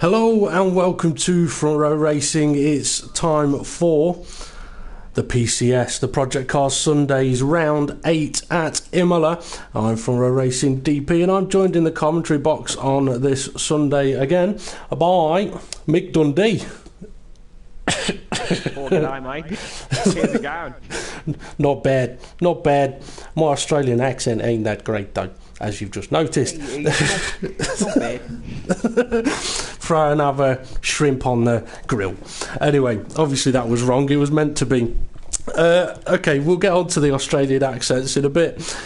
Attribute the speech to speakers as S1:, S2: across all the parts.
S1: Hello and welcome to Front Row Racing. It's time for the PCS, the Project Cars Sundays Round 8 at Imola. I'm Front Row Racing DP and I'm joined in the commentary box on this Sunday again by Mick Dundee.
S2: Oh, good eye, mate. How's it going?
S1: Not bad. My Australian accent ain't that great though, as you've just noticed.
S2: Not bad.
S1: Throw another shrimp on the grill. Anyway, obviously that was wrong. It was meant to be. Okay, we'll get on to the Australian accents in a bit.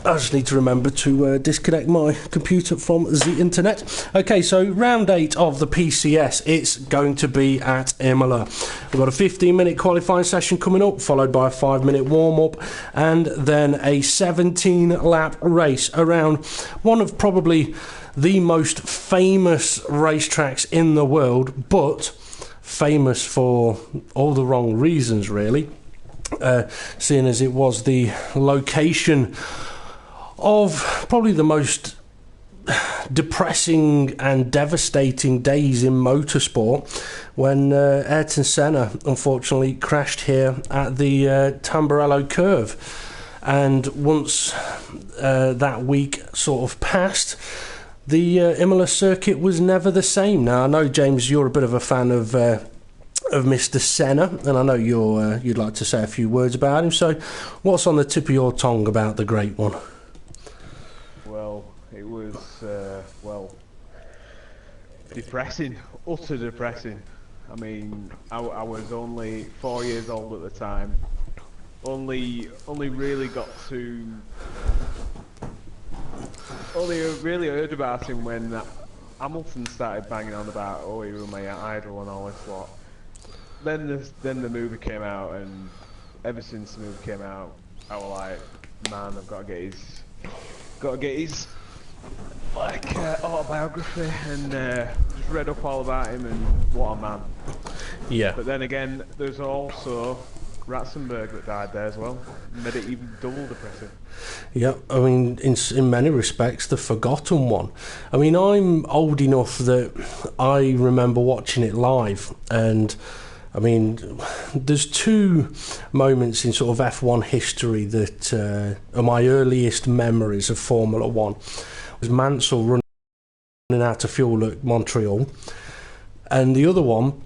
S1: I just need to remember to disconnect my computer from the internet. Okay, so round 8 of the PCS, it's going to be at Imola. We've got a 15-minute qualifying session coming up, followed by a 5-minute warm-up, and then a 17-lap race around one of probably the most famous racetracks in the world, but famous for all the wrong reasons, really, seeing as it was the location of probably the most depressing and devastating days in motorsport when Ayrton Senna unfortunately crashed here at the Tamburello curve. And once that week sort of passed, the Imola circuit was never the same. Now, I know, James, you're a bit of a fan of Mr. Senna, and I know you'd like to say a few words about him. So what's on the tip of your tongue about the great one?
S2: Well, it was, depressing, utter depressing. I mean, I was only 4 years old at the time. Only really heard about him when Hamilton started banging on about, oh, he was my idol and all this lot. Then the movie came out, and ever since the movie came out, I was like, man, I've got to get his autobiography, and just read up all about him, and what a man.
S1: Yeah.
S2: But then again, there's also Ratzenberg that died there as well. Made it even double depressing.
S1: Yeah, I mean, in many respects, the forgotten one. I mean, I'm old enough that I remember watching it live, and I mean, there's two moments in sort of F1 history that are my earliest memories of Formula One. It was Mansell running out of fuel at Montreal, and the other one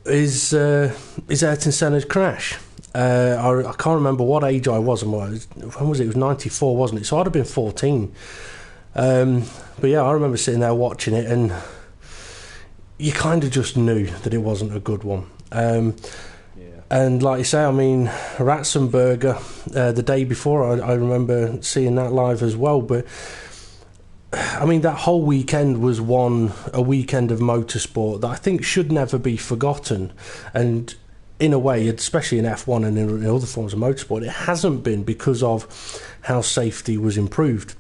S1: is Ayrton Senna's crash. I can't remember what age I was. When was it? It was 94, wasn't it? So I'd have been 14. But yeah, I remember sitting there watching it, and you kind of just knew that it wasn't a good one. And like you say, I mean, Ratzenberger, the day before, I remember seeing that live as well. But I mean, that whole weekend was a weekend of motorsport that I think should never be forgotten. And in a way, especially in F1 and in other forms of motorsport, it hasn't been because of how safety was improved.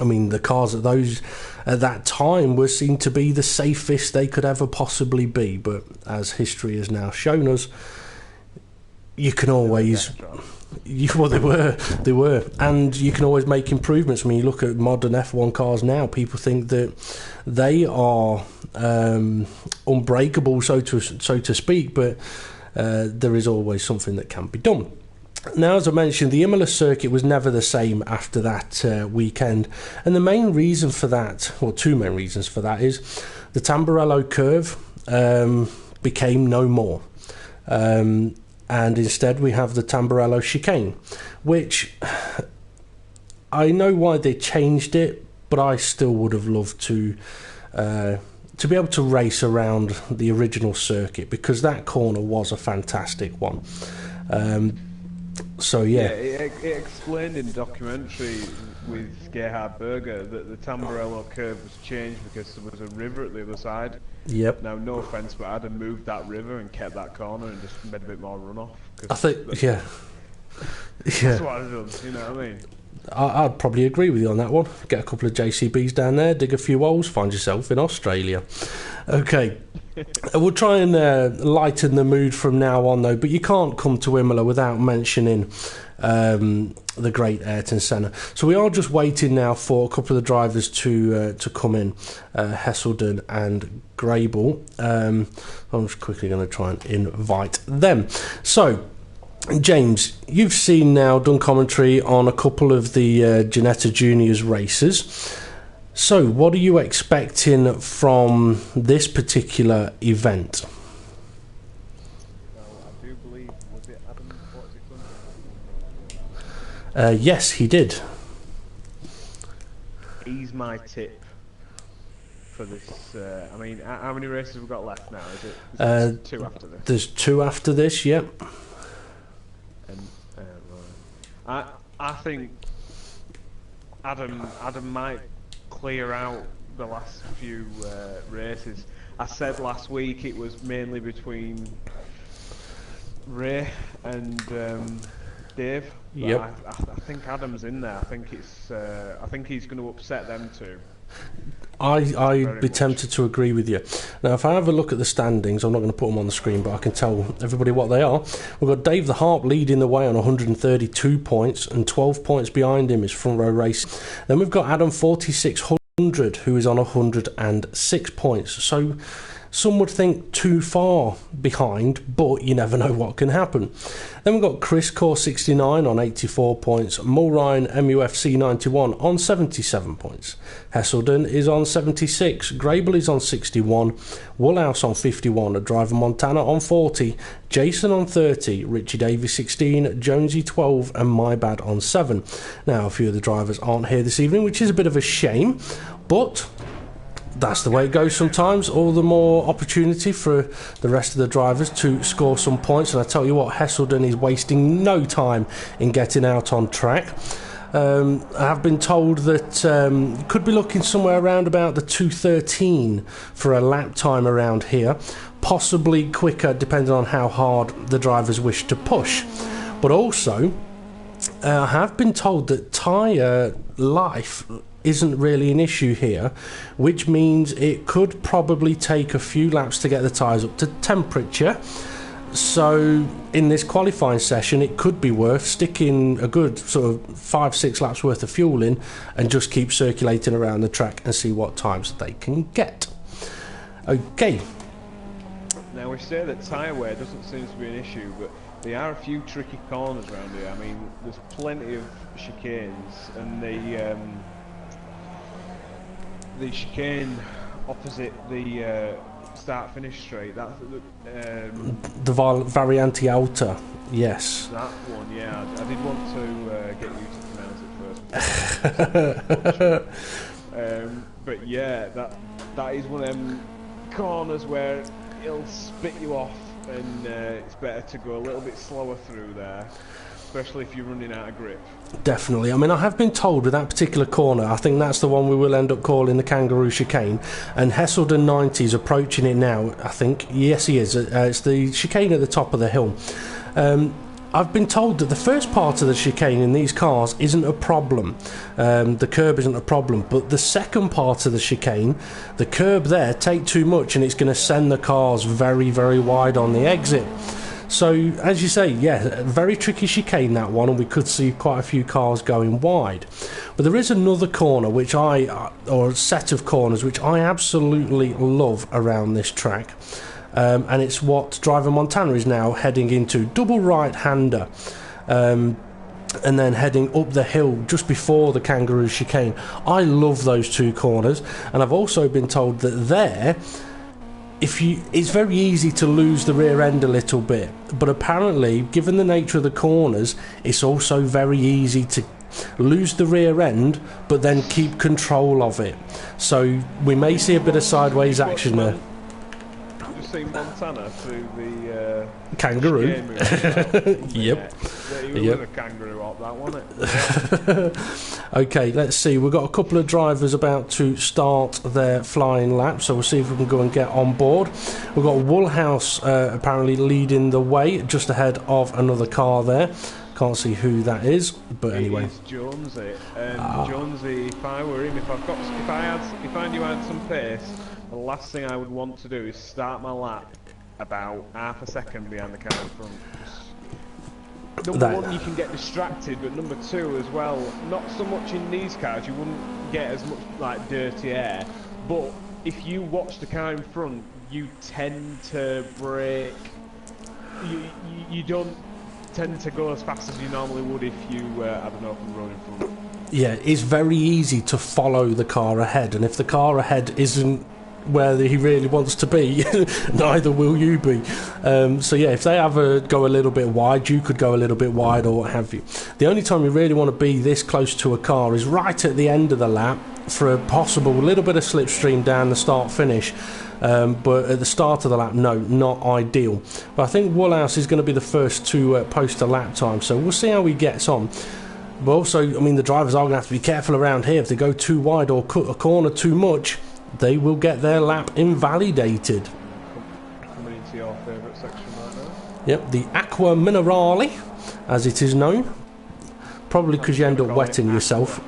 S1: I mean, the cars at that time were seen to be the safest they could ever possibly be. But as history has now shown us, you can always... Well, they were, and you can always make improvements. I mean, you look at modern F1 cars now; people think that they are unbreakable, so to speak. But there is always something that can be done. Now, as I mentioned, the Imola circuit was never the same after that weekend, and the main reason for that, or two main reasons for that, is the Tamburello curve became no more. And instead we have the Tamburello chicane, which I know why they changed it, but I still would have loved to be able to race around the original circuit, because that corner was a fantastic one. So yeah,
S2: it explained in the documentary with Gerhard Berger that the Tamburello curve was changed because there was a river at the other side.
S1: Yep.
S2: Now, no offence, but I'd have moved that river and kept that corner and just made a bit more runoff.
S1: I think, yeah.
S2: That's what I'd have done, you know what I mean?
S1: I'd probably agree with you on that one. Get a couple of JCBs down there, dig a few holes, find yourself in Australia. Okay. We'll try and lighten the mood from now on, though. But you can't come to Imola without mentioning the great Ayrton Senna. So we are just waiting now for a couple of the drivers to come in, Hesselden and Grable. I'm just quickly going to try and invite them. So, James, you've done commentary on a couple of the Ginetta Juniors races. So, what are you expecting from this particular event?
S2: Well, I do believe, was it Adam 4600?
S1: Yes, he did.
S2: He's my tip for this. I mean, how many races have we got left now? Is it 2 after this?
S1: There's 2 after this, yep.
S2: And I think Adam might clear out the last few races. I said last week it was mainly between Ray and Dave.
S1: Yep.
S2: I think Adam's in there. I think he's going to upset them too.
S1: I'd be tempted to agree with you. Now, if I have a look at the standings, I'm not going to put them on the screen, but I can tell everybody what they are. We've got Dave the Harp leading the way on 132 points, and 12 points behind him is Front Row Racing. Then we've got Adam 4600, who is on 106 points. So some would think too far behind, but you never know what can happen. Then we've got Chris Core 69 on 84 points, Mulryan MUFC 91 on 77 points. Hesselden is on 76, Grable is on 61, Woolhouse on 51, Driver Montana on 40, Jason on 30, Richie Davies 16, Jonesy 12 and My Bad on 7. Now, a few of the drivers aren't here this evening, which is a bit of a shame, but that's the way it goes sometimes. All the more opportunity for the rest of the drivers to score some points. And I tell you what, Hesselden is wasting no time in getting out on track. I have been told that could be looking somewhere around about the 2:13 for a lap time around here. Possibly quicker, depending on how hard the drivers wish to push. But also, I have been told that tyre life isn't really an issue here, which means it could probably take a few laps to get the tyres up to temperature. So in this qualifying session, it could be worth sticking a good sort of 5-6 laps worth of fuel in and just keep circulating around the track and see what times they can get. Okay.
S2: Now, we say that tyre wear doesn't seem to be an issue, but there are a few tricky corners around here. I mean, there's plenty of chicanes, and the chicane opposite the start-finish straight, that's
S1: the Variante Alta, yes.
S2: That one, yeah. I did want to get you to pronounce it first. But yeah, that is one of them corners where it'll spit you off, and it's better to go a little bit slower through there, especially if you're running out of grip.
S1: Definitely. I mean, I have been told with that particular corner, I think that's the one we will end up calling the Kangaroo Chicane, and Hesselden 90 is approaching it now, I think. Yes, he is. It's the chicane at the top of the hill. I've been told that the first part of the chicane in these cars isn't a problem. The curb isn't a problem, but the second part of the chicane, the curb there, take too much and it's going to send the cars very, very wide on the exit. So, as you say, yeah, very tricky chicane, that one, and we could see quite a few cars going wide. But there is another corner, or a set of corners, which I absolutely love around this track. And it's what Driver Montana is now heading into, double right-hander, and then heading up the hill just before the Kangaroo Chicane. I love those two corners, and I've also been told that there, it's very easy to lose the rear end a little bit, but apparently, given the nature of the corners, it's also very easy to lose the rear end, but then keep control of it. So we may see a bit of sideways action there.
S2: See Montana through the
S1: Kangaroo. Yep.
S2: Yep. A kangaroo up that, wasn't it?
S1: Okay, let's see. We've got a couple of drivers about to start their flying lap, so we'll see if we can go and get on board. We've got Woolhouse apparently leading the way, just ahead of another car there. Can't see who that is, but anyway.
S2: It's Jonesy. And Jonesy, if I were him, if I knew I had some pace, the last thing I would want to do is start my lap about half a second behind the car in front. Number one, you can get distracted, but number two as well, not so much in these cars, you wouldn't get as much like dirty air, but if you watch the car in front, you tend to brake, you don't tend to go as fast as you normally would if you had an open road in front.
S1: Yeah, it's very easy to follow the car ahead, and if the car ahead isn't where he really wants to be, neither will you be. So yeah, if they ever go a little bit wide, you could go a little bit wide or what have you. The only time you really want to be this close to a car is right at the end of the lap for a possible little bit of slipstream down the start finish. But at the start of the lap, no, not ideal. But I think Woolhouse is going to be the first to post a lap time, so we'll see how he gets on. But also, I mean, the drivers are going to have to be careful around here. If they go too wide or cut a corner too much, they will get their lap invalidated.
S2: Coming into your favourite section right now.
S1: Yep, the Aqua Minerale, as it is known. Probably because you end up wetting yourself.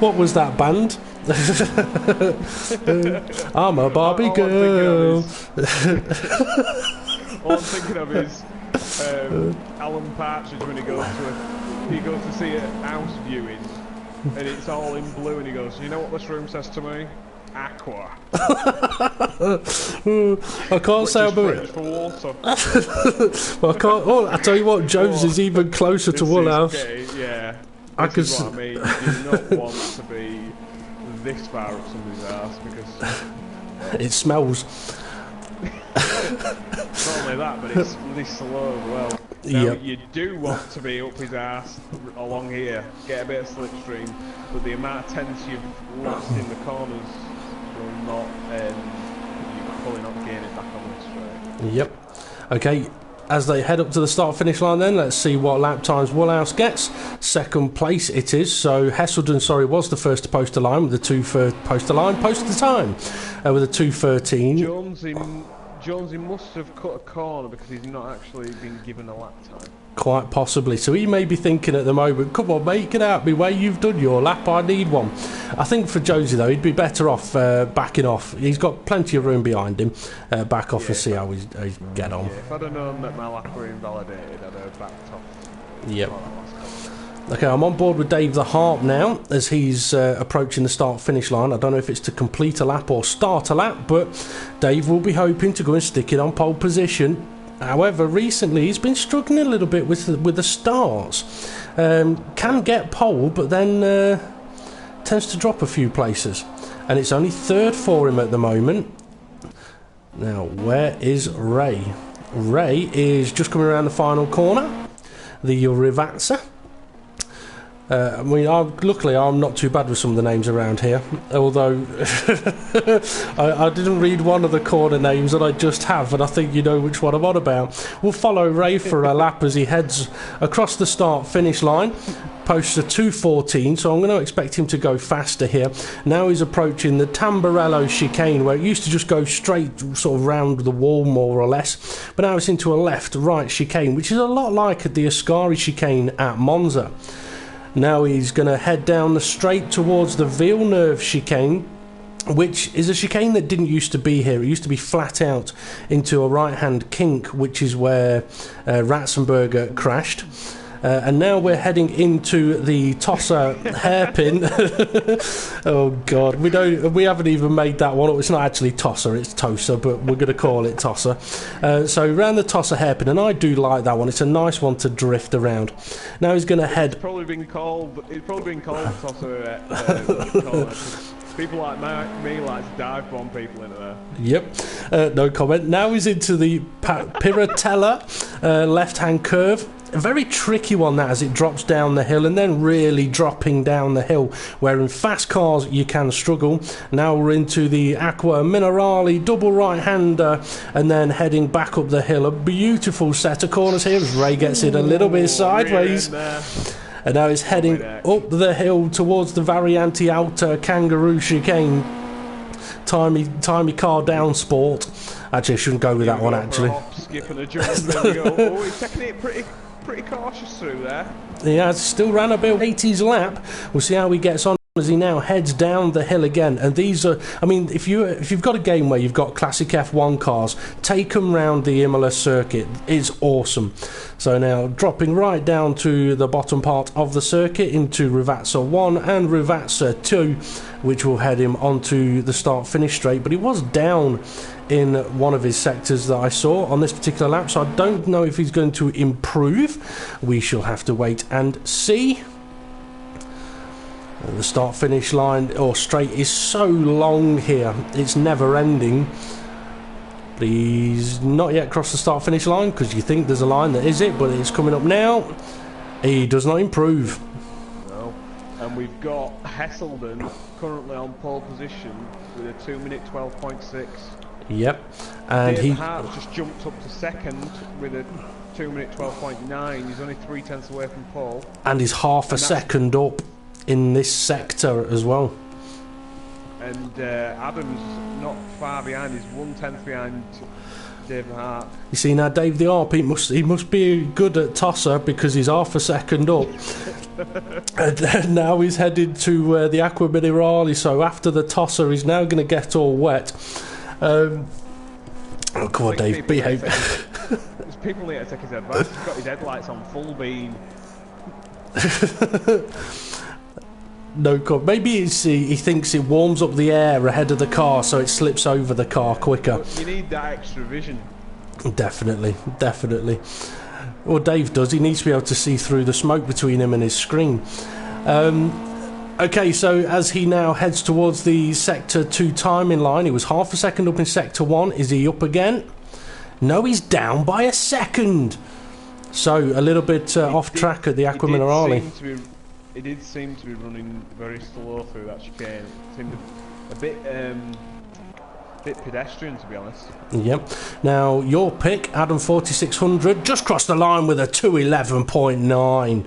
S1: What was that band? I'm a Barbie girl.
S2: All I'm thinking of is Alan Partridge when he goes to see a house viewing. And it's all in blue, and he goes, "You know what this room says to me? Aqua."
S1: I can't say about it.
S2: For water.
S1: Well, I can't. Oh, I tell you what, Jones is even closer to Woolhouse.
S2: Yeah,
S1: I
S2: this is what I mean. You do not want to be this far up somebody's arse because
S1: it smells.
S2: Not only that, but it's really slow as well. Now, you do want to be up his arse along here, get a bit of slipstream, but the amount of tense you've lost in the corners will not, you're probably not gaining it back on the straight.
S1: Yep. Okay, as they head up to the start-finish line then, let's see what lap times Woolhouse gets. Second place it is, so Hesselden, was the first to post a line with the two for post a line, post the time with a 2:13.
S2: Jonesy must have cut a corner because he's not actually been given a lap time.
S1: Quite possibly. So he may be thinking at the moment, come on mate, get out of me way, you've done your lap, I need one. I think for Jonesy though, he'd be better off backing off. He's got plenty of room behind him. Back off and see how he's get on.
S2: Yeah, if I'd have known that my lap were invalidated, I'd have backed off.
S1: Yep. Okay, I'm on board with Dave the Harp now as he's approaching the start-finish line. I don't know if it's to complete a lap or start a lap, but Dave will be hoping to go and stick it on pole position. However, recently he's been struggling a little bit with the starts. Can get pole, but then tends to drop a few places. And it's only third for him at the moment. Now, where is Ray? Ray is just coming around the final corner. The Rivazza. Luckily I'm not too bad with some of the names around here, although I didn't read one of the corner names and I just have, and I think you know which one I'm on about. We'll follow Ray for a lap as he heads across the start-finish line, posts a 2:14, so I'm going to expect him to go faster here. Now he's approaching the Tamburello chicane, where it used to just go straight sort of round the wall more or less, but now it's into a left-right chicane, which is a lot like the Ascari chicane at Monza. Now he's going to head down the straight towards the Villeneuve chicane, which is a chicane that didn't used to be here. It used to be flat out into a right-hand kink, which is where Ratzenberger crashed. And now we're heading into the Tosser hairpin. Oh God, we haven't even made that one up. It's not actually Tosser, it's Tosa, but we're going to call it Tosser. So around the Tosser hairpin, and I do like that one. It's a nice one to drift around. Now he's going to head.
S2: It's probably been called Tosser. People like me like to dive bomb people into there.
S1: Yep, no comment. Now he's into the Piratella left-hand curve. A very tricky one that, as it drops down the hill and then really dropping down the hill, where in fast cars you can struggle. Now we're into the Aqua Minerale double right-hander and then heading back up the hill. A beautiful set of corners here as Ray gets it a little bit sideways. And now he's heading up the hill towards the Variante Alta Kangaroo chicane. Timey car down sport. Actually, I shouldn't go with that one, actually.
S2: Skip and a jump, there we go. Oh, he's taking it pretty cautious through there.
S1: He has still ran a bit 80s lap. We'll see how he gets on. as he now heads down the hill again. And these are, I mean, if you've got a game where you've got classic F1 cars, take them round the Imola circuit. It's awesome. So now dropping right down to the bottom part of the circuit into Rivazza 1 and Rivazza 2, which will head him onto the start-finish straight. But he was down in one of his sectors that I saw on this particular lap, so I don't know if he's going to improve. We shall have to wait and see. The start-finish line, or straight, is so long here. It's never-ending. But he's not yet crossed the start-finish line, because you think there's a line that is it, but it's coming up now. He does not improve.
S2: No. And we've got Hesselden currently on pole position with a 2 minute 12.6.
S1: Yep. And
S2: David Hart just jumped up to second with a 2 minute 12.9. He's only 0.3 away from pole.
S1: And he's half a second up in this sector as well.
S2: And Adam's not far behind. He's 1/10 behind David Hart.
S1: You see now, Dave the Arp, he must be good at tosser, because he's half a second up. And now he's headed to the Acqua Minerale. So after the tosser, he's now going to get all wet. Oh, come on, Dave, behave.
S2: There's people need to take his advice. He's got his headlights on full beam.
S1: No, maybe he thinks it warms up the air ahead of the car, so it slips over the car quicker.
S2: But you need that extra vision.
S1: Definitely. Well, Dave does. He needs to be able to see through the smoke between him and his screen. Okay, so as he now heads towards the Sector 2 timing line, he was half a second up in Sector 1. Is he up again? No, he's down by a second. So, a little bit off track at the Acqua Minerale.
S2: It did seem to be running very slow through that chicane. It seemed a bit pedestrian, to be honest.
S1: Yep. Now, your pick, Adam 4600, just crossed the line with a 211.9.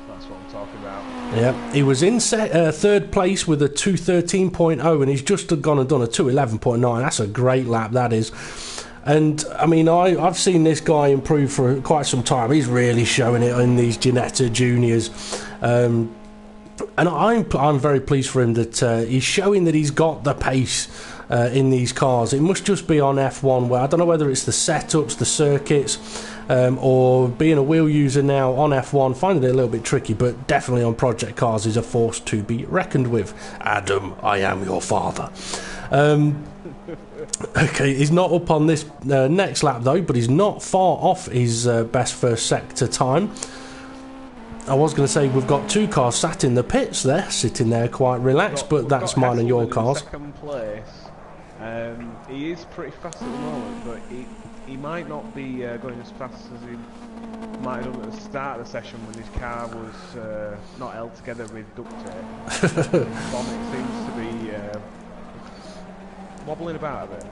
S2: That's what I'm talking about.
S1: Yeah, he was in third place with a 213.0, and he's just gone and done a 211.9. That's a great lap, that is. And I mean, I've seen this guy improve for quite some time. He's really showing it in these Ginetta Juniors, and I'm very pleased for him that he's showing that he's got the pace in these cars. It must just be on F1, where I don't know whether it's the setups, the circuits, or being a wheel user now on F1, finding it a little bit tricky, but definitely on project cars is a force to be reckoned with. Adam, I am your father. Okay, he's not up on this next lap though, but he's not far off his best first sector time. I was going to say we've got two cars sat in the pits there, sitting there quite relaxed, but that's mine and your cars.
S2: Second place. He is pretty fast at the moment, but he might not be going as fast as he might have done at the start of the session when his car was not held together with duct tape. The bonnet seems to be wobbling about a bit.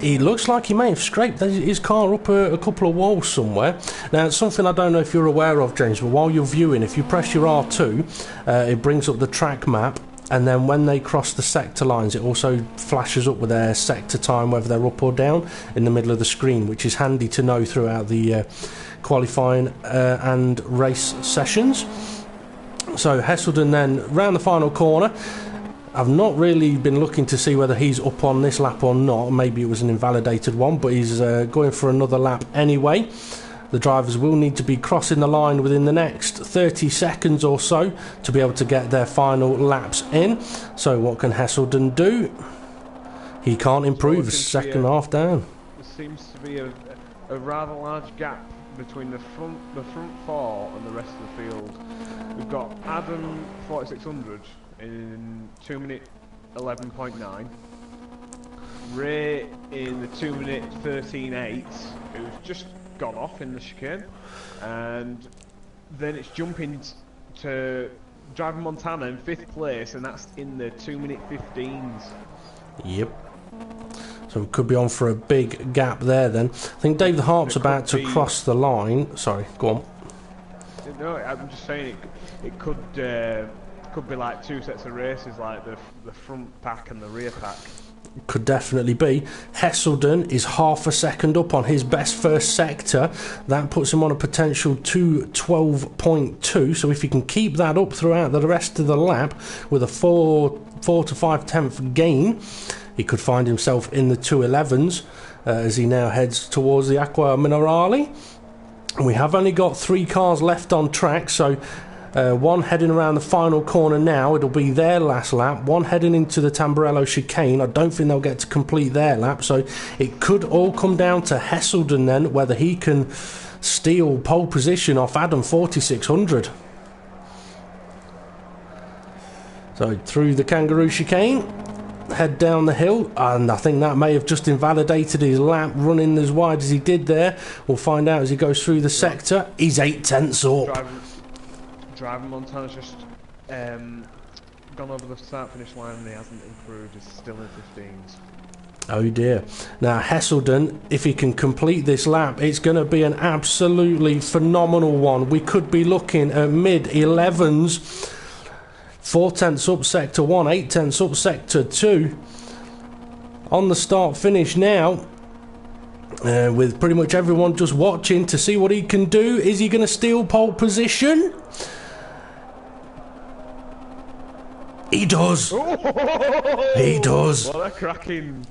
S1: He looks like he may have scraped his car up a couple of walls somewhere. Now, it's something I don't know if you're aware of, James, but while you're viewing, if you press your R2, it brings up the track map, and then when they cross the sector lines, it also flashes up with their sector time, whether they're up or down, in the middle of the screen, which is handy to know throughout the qualifying and race sessions. So, Hesselden then round the final corner. I've not really been looking to see whether he's up on this lap or not. Maybe it was an invalidated one, but he's going for another lap anyway. The drivers will need to be crossing the line within the next 30 seconds or so to be able to get their final laps in. So what can Hesselden do? He can't improve. Second half down.
S2: There seems to be a rather large gap between the front four and the rest of the field. We've got Adam 4600 in 2 minute 11.9, Ray in the 2 minute 13.8, who's just gone off in the chicane, and then it's jumping to Driver Montana in 5th place, and that's in the 2 minute 15s.
S1: Yep. So we could be on for a big gap there then. I think Dave the Harp's about to cross the line. Sorry, go on.
S2: No, I'm just saying it could be like two sets of races, like the front pack and the rear pack.
S1: could definitely be. Hesselden is half a second up on his best first sector. That puts him on a potential 2:12.2. So if he can keep that up throughout the rest of the lap with a 4 to 5 tenth gain, he could find himself in the 2:11s as he now heads towards the Acqua Minerale. We have only got 3 cars left on track, so one heading around the final corner now. It'll be their last lap. One heading into the Tamburello chicane. I don't think they'll get to complete their lap, so it could all come down to Hesselden then, whether he can steal pole position off Adam 4600. So through the Kangaroo chicane, head down the hill, and I think that may have just invalidated his lap, running as wide as he did there. We'll find out as he goes through the sector. He's 8 tenths up.
S2: Driving Montana's just gone over the start-finish line and he hasn't improved. He's still in 15s.
S1: Oh dear. Now Hesselden, if he can complete this lap, it's going to be an absolutely phenomenal one. We could be looking at mid-11s. 4 tenths up sector 1, 8 tenths up sector 2. On the start-finish now, with pretty much everyone just watching to see what he can do. Is he going to steal pole position? He does. He does.
S2: What a cracking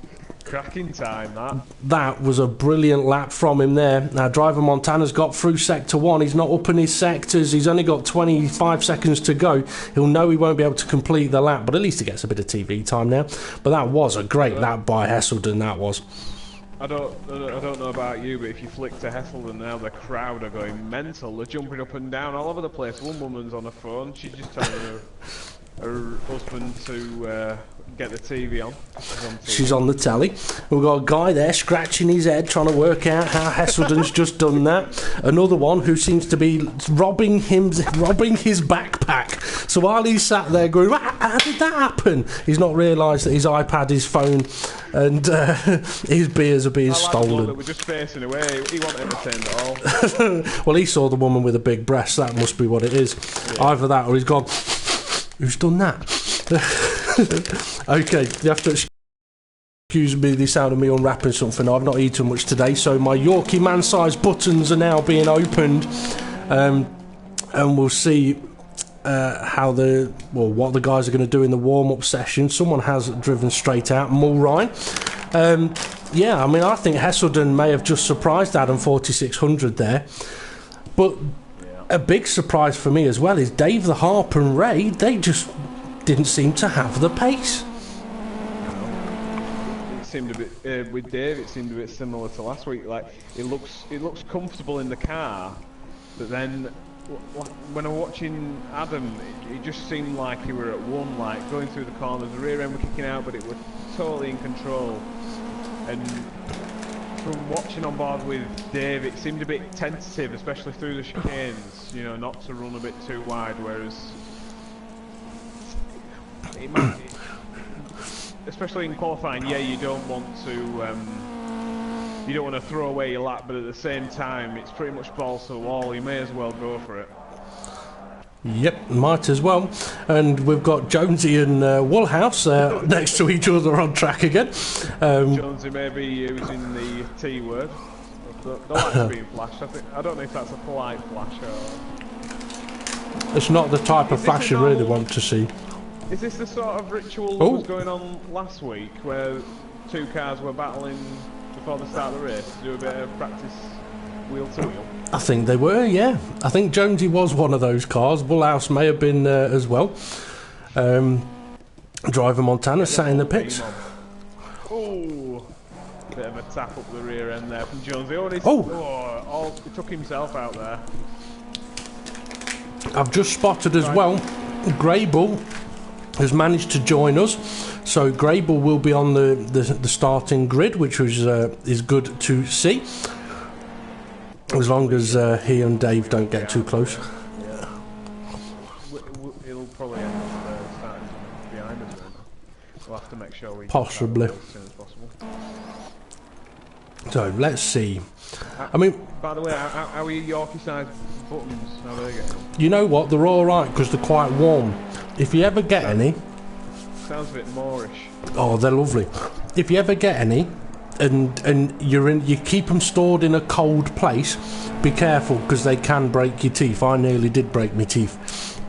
S2: time
S1: that was a brilliant lap from him there. Now driver Montana's got through sector 1. He's not up in his sectors. He's only got 25 seconds to go. He'll know he won't be able to complete the lap, but at least he gets a bit of TV time now. But that was a great lap by Hesselden. That was.
S2: I don't know about you, but if you flick to Hesselden now, the crowd are going mental. They're jumping up and down all over the place. One woman's on her phone. She's just telling her husband to get the TV on.
S1: She's on the telly. We've got a guy there scratching his head trying to work out how Hesselden's just done that. Another one who seems to be robbing his backpack. So while he's sat there going, how did that happen? He's not realised that his iPad, his phone and his beers are being stolen.
S2: That we're just facing away. He wasn't entertained at all.
S1: Well, he saw the woman with a big breast. That must be what it is. Yeah. Either that or he's gone, who's done that? Okay, you have to excuse me the sound of me unwrapping something. I've not eaten much today, so my Yorkie man-sized buttons are now being opened, and we'll see what the guys are going to do in the warm-up session. Someone has driven straight out, Mulrine. Yeah, I mean, I think Hesselden may have just surprised Adam 4600 there, but a big surprise for me as well is Dave the Harp and Ray. They just didn't seem to have the pace.
S2: It seemed a bit with Dave. It seemed a bit similar to last week. Like it looks comfortable in the car, but then when I'm watching Adam, it just seemed like he were at one, like going through the corners. The rear end were kicking out, but it was totally in control. And from watching on board with Dave, it seemed a bit tentative, especially through the chicanes. You know, not to run a bit too wide, whereas. Especially in qualifying, you don't want to throw away your lap, but at the same time, it's pretty much balls to the wall. You may as well go for it.
S1: Yep, might as well. And we've got Jonesy and Woolhouse next to each other on track again.
S2: Jonesy may be using the T word. The light's being flashed. I don't know if that's a polite flash or.
S1: It's not the type of flash you really want to see.
S2: Is this the sort of ritual that was going on last week, where two cars were battling before the start of the race to do a bit of practice wheel to wheel?
S1: I think they were, yeah. I think Jonesy was one of those cars. Bullhouse may have been as well. Driver Montana sat in the pits.
S2: Oh, bit of a tap up the rear end there from Jonesy. He took himself out there.
S1: I've just spotted as well, Grable has managed to join us, so Grable will be on the starting grid, which is good to see, as long as he and Dave don't get too close.
S2: Yeah. He'll probably end up starting behind us then. We'll have to make sure we
S1: possibly
S2: as soon as possible.
S1: So let's see. I mean,
S2: by the way, how are your Yorkie-sized buttons? How are they getting on?
S1: You know what? They're all right because they're quite warm. If you ever get any,
S2: sounds a bit Moorish.
S1: Oh, they're lovely. if you ever get any, and you keep them stored in a cold place, be careful because they can break your teeth. I nearly did break my teeth.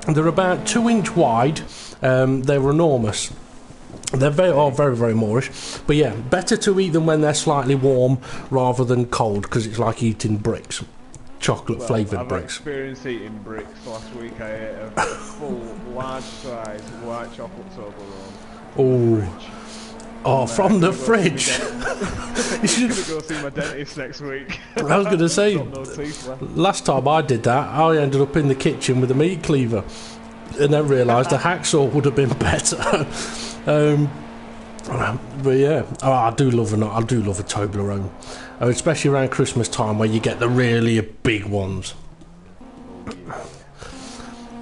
S1: They're about 2 inch wide. They're enormous. They're very, very Moorish. But yeah, better to eat them when they're slightly warm rather than cold, because it's like eating bricks. Chocolate flavoured bricks.
S2: I've experienced eating bricks. Last week I ate a full, large size white chocolate Toblerone.
S1: Oh, from the fridge.
S2: I'm going to go see my dentist next week.
S1: I was going to say,
S2: no teeth left.
S1: Last time I did that, I ended up in the kitchen with a meat cleaver, and then realised a hacksaw would have been better. But yeah, I do love a Toblerone, especially around Christmas time where you get the really big ones.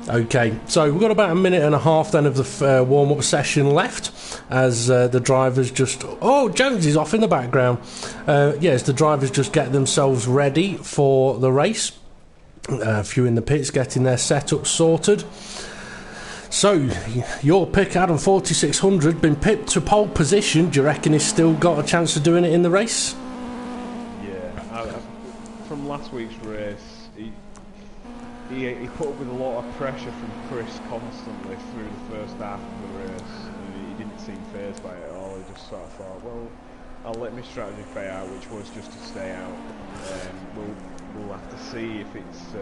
S1: Okay, so we've got about a minute and a half then of the warm-up session left, as the drivers just... Oh, Jones is off in the background. Yes, the drivers just get themselves ready for the race. A few in the pits getting their setup sorted. So, your pick, Adam 4600, been pipped to pole position. Do you reckon he's still got a chance of doing it in the race?
S2: Yeah, from last week's race, he put up with a lot of pressure from Chris constantly through the first half of the race. He didn't seem fazed by it at all. He just sort of thought, well, I'll let my strategy play out, which was just to stay out. We'll have to see if it's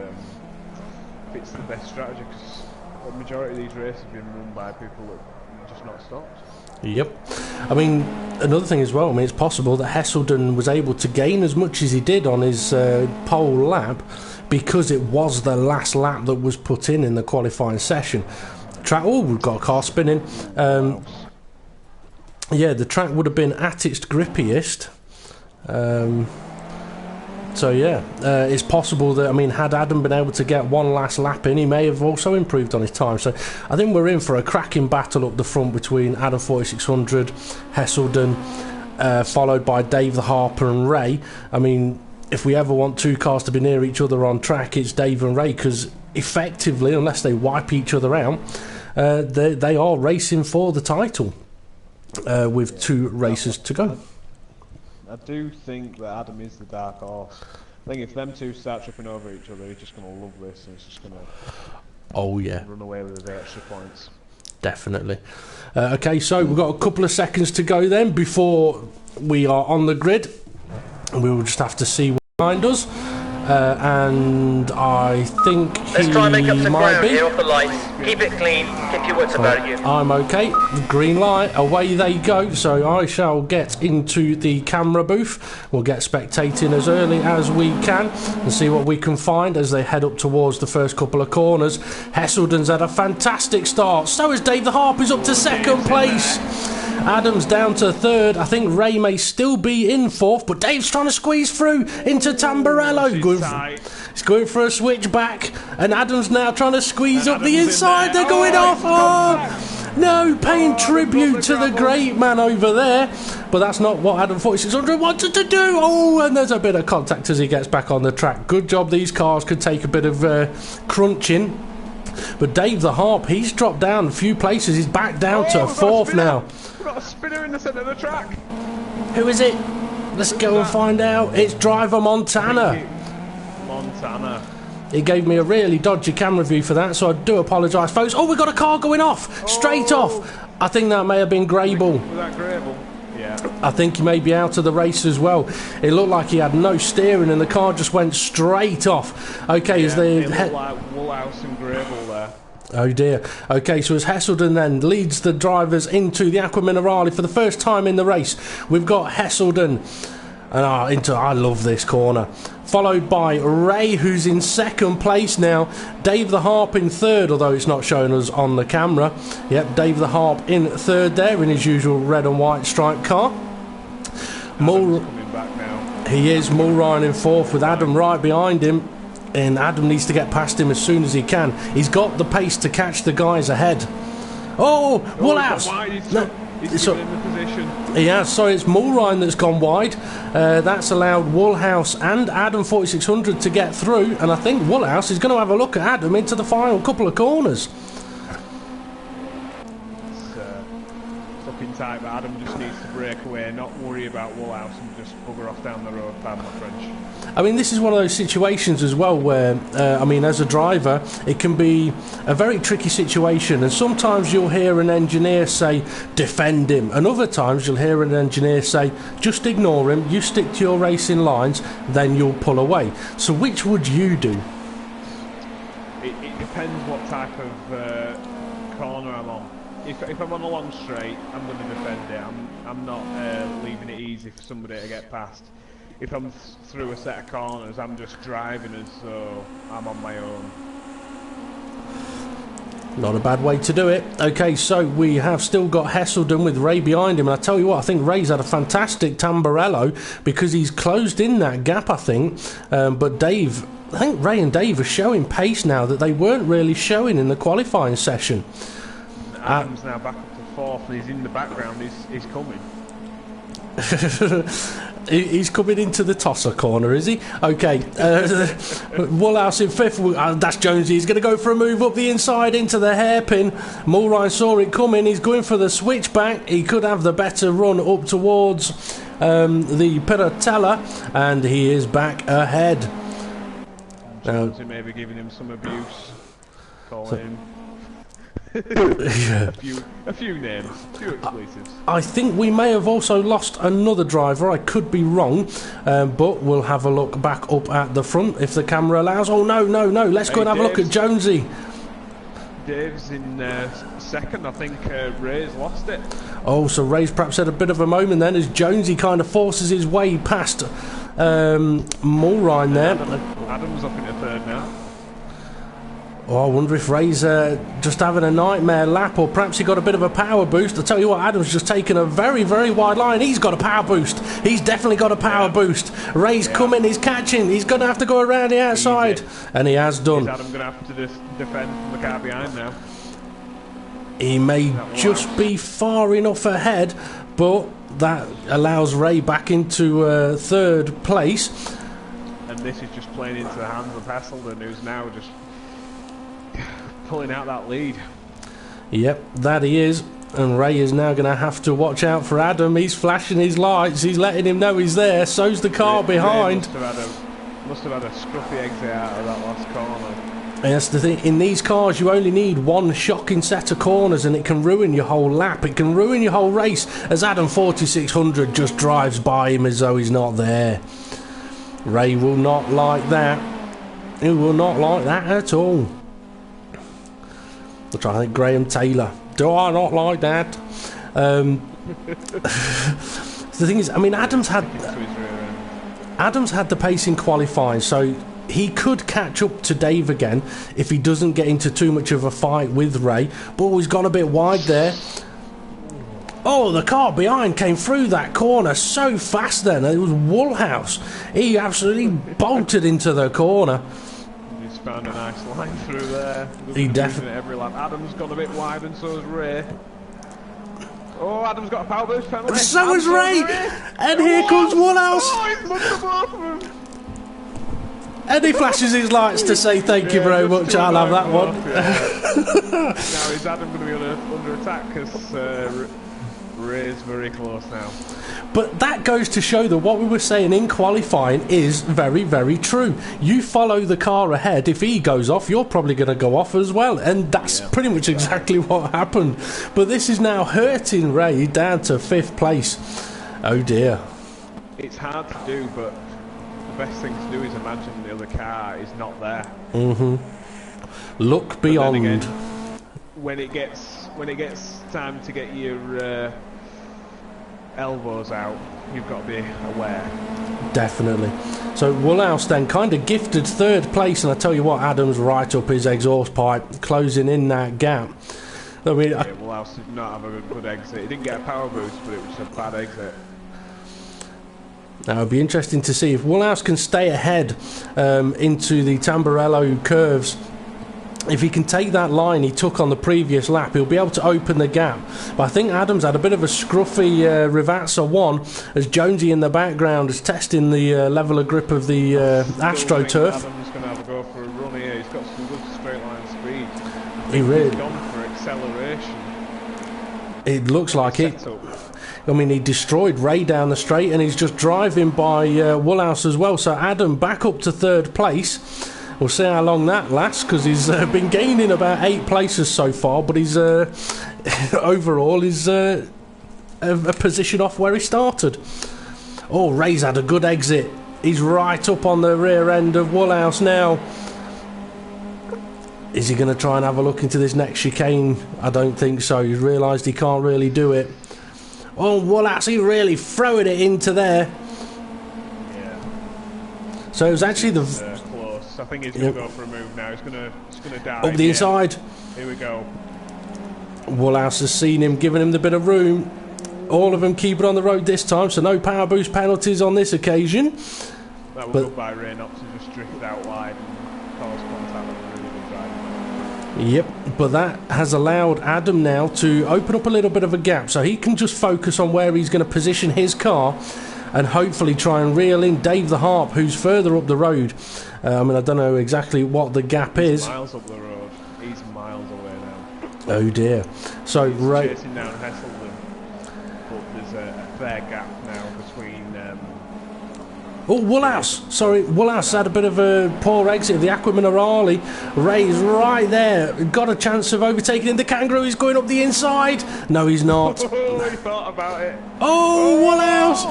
S2: the best strategy, because the majority of these races have been run by people that have just not stopped.
S1: Yep. I mean, another thing as well, I mean, it's possible that Hesselden was able to gain as much as he did on his pole lap because it was the last lap that was put in the qualifying session. We've got a car spinning. Yeah, the track would have been at its grippiest. So yeah, it's possible that, I mean, had Adam been able to get one last lap in, he may have also improved on his time. So I think we're in for a cracking battle up the front between Adam 4600, Hesselden, followed by Dave the Harper and Ray. I mean, if we ever want two cars to be near each other on track, it's Dave and Ray, because effectively, unless they wipe each other out, they are racing for the title with two races to go.
S2: I do think that Adam is the dark horse. I think if them two start tripping over each other, he's just going to love this, and he's just going to run away with the extra points.
S1: Definitely. Okay, so we've got a couple of seconds to go then before we are on the grid. We will just have to see what behind us. And I think
S3: let's try and make up some ground here off the lights. Keep it clean, keep your wits about you.
S1: I'm okay. Green light, away they go. So I shall get into the camera booth. We'll get spectating as early as we can and see what we can find as they head up towards the first couple of corners. Hesselden's had a fantastic start. So is Dave the Harper's up to second place. Adam's down to third. I think Ray may still be in fourth, but Dave's trying to squeeze through into Tamburello. He's going for a switchback, and Adam's now trying to squeeze up the inside. They're going off. Oh, no, paying tribute to the great man over there. But that's not what Adam 4600 wanted to do. Oh, and there's a bit of contact as he gets back on the track. Good job, these cars could take a bit of crunching. But Dave the Harp, he's dropped down a few places. He's back down to fourth now.
S2: We've got a spinner in the centre of the track.
S1: Who is it? Let's go and find out. It's driver Montana.
S2: Montana.
S1: He gave me a really dodgy camera view for that, so I do apologise, folks. Oh, we've got a car going off. Straight off. I think that may have been Grable.
S2: Was that Grable? Yeah.
S1: I think he may be out of the race as well. It looked like he had no steering and the car just went straight off. Okay,
S2: yeah,
S1: as the...
S2: It looked like Woolhouse and Grable there.
S1: Oh dear. Okay, so as Hesselden then leads the drivers into the Aqua Minerale for the first time in the race, we've got Hesselden, and I love this corner, followed by Ray, who's in second place now. Dave the Harp in third, although it's not showing us on the camera. Yep, Dave the Harp in third there in his usual red and white striped car.
S2: Coming back now.
S1: He is. Mulryan in fourth with Adam right behind him. And Adam needs to get past him as soon as he can. He's got the pace to catch the guys ahead. Oh, Woolhouse!
S2: He's in the position.
S1: He has. Sorry, it's Mulryan that's gone wide. That's allowed Woolhouse and Adam 4600 to get through. And I think Woolhouse is going to have a look at Adam into the final couple of corners.
S2: It's looking tight, but Adam just needs to break away, not worry about Woolhouse and just bugger off down the road, pardon my French.
S1: I mean, this is one of those situations as well where, I mean, as a driver, it can be a very tricky situation, and sometimes you'll hear an engineer say, defend him, and other times you'll hear an engineer say, just ignore him, you stick to your racing lines, then you'll pull away. So which would you do?
S2: It depends what type of corner I'm on. If I'm on a long straight, I'm going to defend it. I'm not leaving it easy for somebody to get past. If I'm through a set of corners, I'm just driving as though I'm on my own.
S1: Not a bad way to do it. Okay, so we have still got Hesselden with Ray behind him, and I tell you what, I think Ray's had a fantastic Tamburello because he's closed in that gap, I think. But Dave, I think Ray and Dave are showing pace now that they weren't really showing in the qualifying session.
S2: Adam's now back up to fourth, and he's in the background. He's coming.
S1: He's coming into the tosser corner, is he? Okay. Woolhouse in fifth. That's Jonesy. He's going to go for a move up the inside into the hairpin. Mulrine saw it coming. He's going for the switchback. He could have the better run up towards the Piratella, and he is back ahead.
S2: Jonesy may be giving him some abuse. Calling him. a few names, a few expletives.
S1: I think we may have also lost another driver. I could be wrong, but we'll have a look back up at the front if the camera allows. Oh no! Let's go and have a look at Jonesy.
S2: Dave's in second. I think Ray's lost it.
S1: Oh, so Ray's perhaps had a bit of a moment then as Jonesy kind of forces his way past Mulrine there.
S2: Adam's up into third now.
S1: Oh, I wonder if Ray's just having a nightmare lap, or perhaps he got a bit of a power boost. I'll tell you what, Adam's just taken a very, very wide line. He's got a power boost. He's definitely got a power boost. Ray's coming, he's catching. He's going to have to go around the outside. And he has done.
S2: Is Adam going to have to defend from the car behind now?
S1: He may just be far enough ahead, but that allows Ray back into third place.
S2: And this is just playing into the hands of Hesselden, who's now just pulling out that lead.
S1: Yep, that he is. And Ray is now going to have to watch out for Adam. He's flashing his lights. He's letting him know he's there. So's the car behind.
S2: Ray must have had a scruffy exit out of that last corner.
S1: And that's the thing. In these cars, you only need one shocking set of corners and it can ruin your whole lap. It can ruin your whole race as Adam 4600 just drives by him as though he's not there. Ray will not like that. He will not like that at all. Which I think Graham Taylor. Do I not like that? The thing is, I mean, Adams had the pace in qualifying, so he could catch up to Dave again if he doesn't get into too much of a fight with Ray. But he's gone a bit wide there. Oh, the car behind came through that corner so fast then. It was Woolhouse. He absolutely bolted into the corner.
S2: Found a nice line through there.
S1: He definitely
S2: every lap. Adam's gone a bit wide, and so has Ray. Oh, Adam's got a power boost penalty.
S1: So has Ray. And here comes Woolhouse.
S2: Oh, he's looked at both of them.
S1: And he flashes his lights to say thank you very much. I'll have that one.
S2: Now is Adam going to be under attack because Ray's very close now.
S1: But that goes to show that what we were saying in qualifying is very, very true. You follow the car ahead. If he goes off, you're probably going to go off as well. And that's pretty much exactly what happened. But this is now hurting Ray down to fifth place. Oh dear.
S2: It's hard to do, but the best thing to do is imagine the other car is not there.
S1: Look beyond.
S2: But then again, when it gets time to get your elbows out, you've got to be aware.
S1: Definitely. So Woolhouse then kind of gifted third place, and I tell you what, Adam's right up his exhaust pipe, closing in that gap. I mean,
S2: Woolhouse did not have a good exit. He didn't get a power boost, but it was a bad exit.
S1: Now it'll be interesting to see if Woolhouse can stay ahead into the Tamburello curves. If he can take that line he took on the previous lap, he'll be able to open the gap. But I think Adams had a bit of a scruffy Rivazza 1 as Jonesy in the background is testing the level of grip of the AstroTurf.
S2: Adams going to have a go for a run here. He's got some good straight line speed.
S1: He really
S2: He's gone for acceleration.
S1: It looks like it. I mean, he destroyed Ray down the straight, and he's just driving by Woolhouse as well. So Adam back up to 3rd place. We'll see how long that lasts, because he's been gaining about 8 places so far, but he's overall is a position off where he started. Oh, Ray's had a good exit. He's right up on the rear end of Woolhouse now. Is he going to try and have a look into this next chicane? I don't think so. He's realised he can't really do it. Oh, Woolhouse, he really throwing it into there.
S2: Yeah.
S1: So it was actually the...
S2: close. I think he's going to go for a move now. He's going to dive.
S1: Up the inside.
S2: Here we go.
S1: Woolhouse has seen him, giving him the bit of room. All of them keep it on the road this time, so no power boost penalties on this occasion.
S2: That was good by Ray not to just drift out wide and cause contact with a really good driver.
S1: Yep, but that has allowed Adam now to open up a little bit of a gap, so he can just focus on where he's going to position his car and hopefully try and reel in Dave the Harp, who's further up the road. I mean, I don't know exactly what the gap is.
S2: Miles up the road. He's miles away now.
S1: Oh dear. So
S2: he's
S1: Ray
S2: chasing down Hesselden, but there's a fair gap now between.
S1: Oh, Woolhouse! Sorry, Woolhouse had a bit of a poor exit of the Aquaman Arali. Ray's right there. Got a chance of overtaking him. The Kangaroo is going up the inside. No, he's not.
S2: Oh, he thought about it.
S1: Oh, Woolhouse!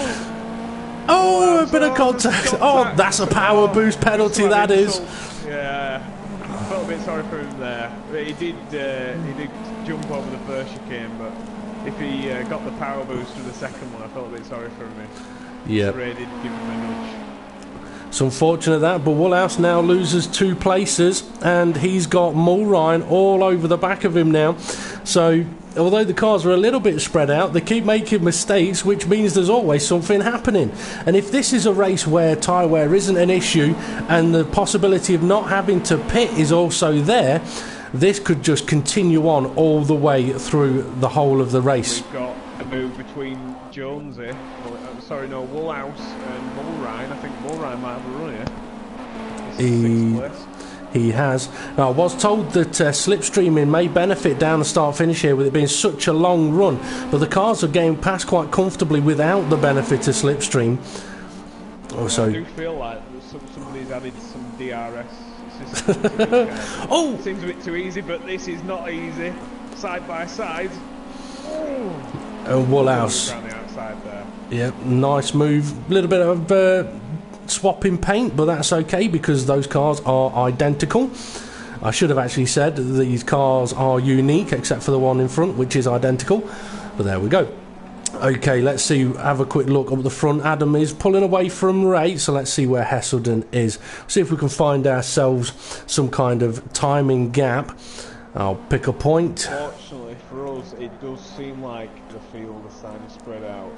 S1: Oh, a bit of contact. Oh, that's a power boost penalty, that is.
S2: Yeah, I felt a bit sorry for him there. But he did jump over the first chicane, but if he got the power boost for the second one, I felt a bit sorry for him.
S1: Yeah.
S2: Ray did give him a nudge.
S1: It's unfortunate that, but Woolhouse now loses 2 places, and he's got Mulrine all over the back of him now. So, although the cars are a little bit spread out, they keep making mistakes, which means there's always something happening. And if this is a race where tyre wear isn't an issue, and the possibility of not having to pit is also there, this could just continue on all the way through the whole of the race.
S2: We've got a move between Jonesy, Woolhouse and Mulrine. I think Mulrine might have a run here.
S1: He has. Now, I was told that slipstreaming may benefit down the start finish here with it being such a long run, but the cars are getting past quite comfortably without the benefit of slipstream. Also,
S2: I do feel like somebody's added some DRS system.
S1: Oh!
S2: Seems a bit too easy, but this is not easy. Side by side.
S1: And Woolhouse.
S2: Around the outside there.
S1: Yeah, nice move. A little bit of swapping paint, but that's okay because those cars are identical. I should have actually said these cars are unique except for the one in front, which is identical. But there we go. Okay, let's see, have a quick look up the front. Adam is pulling away from Ray, so let's see where Hesselden is. See if we can find ourselves some kind of timing gap. I'll pick a point.
S2: Fortunately for us, it does seem like the field is starting to spread out.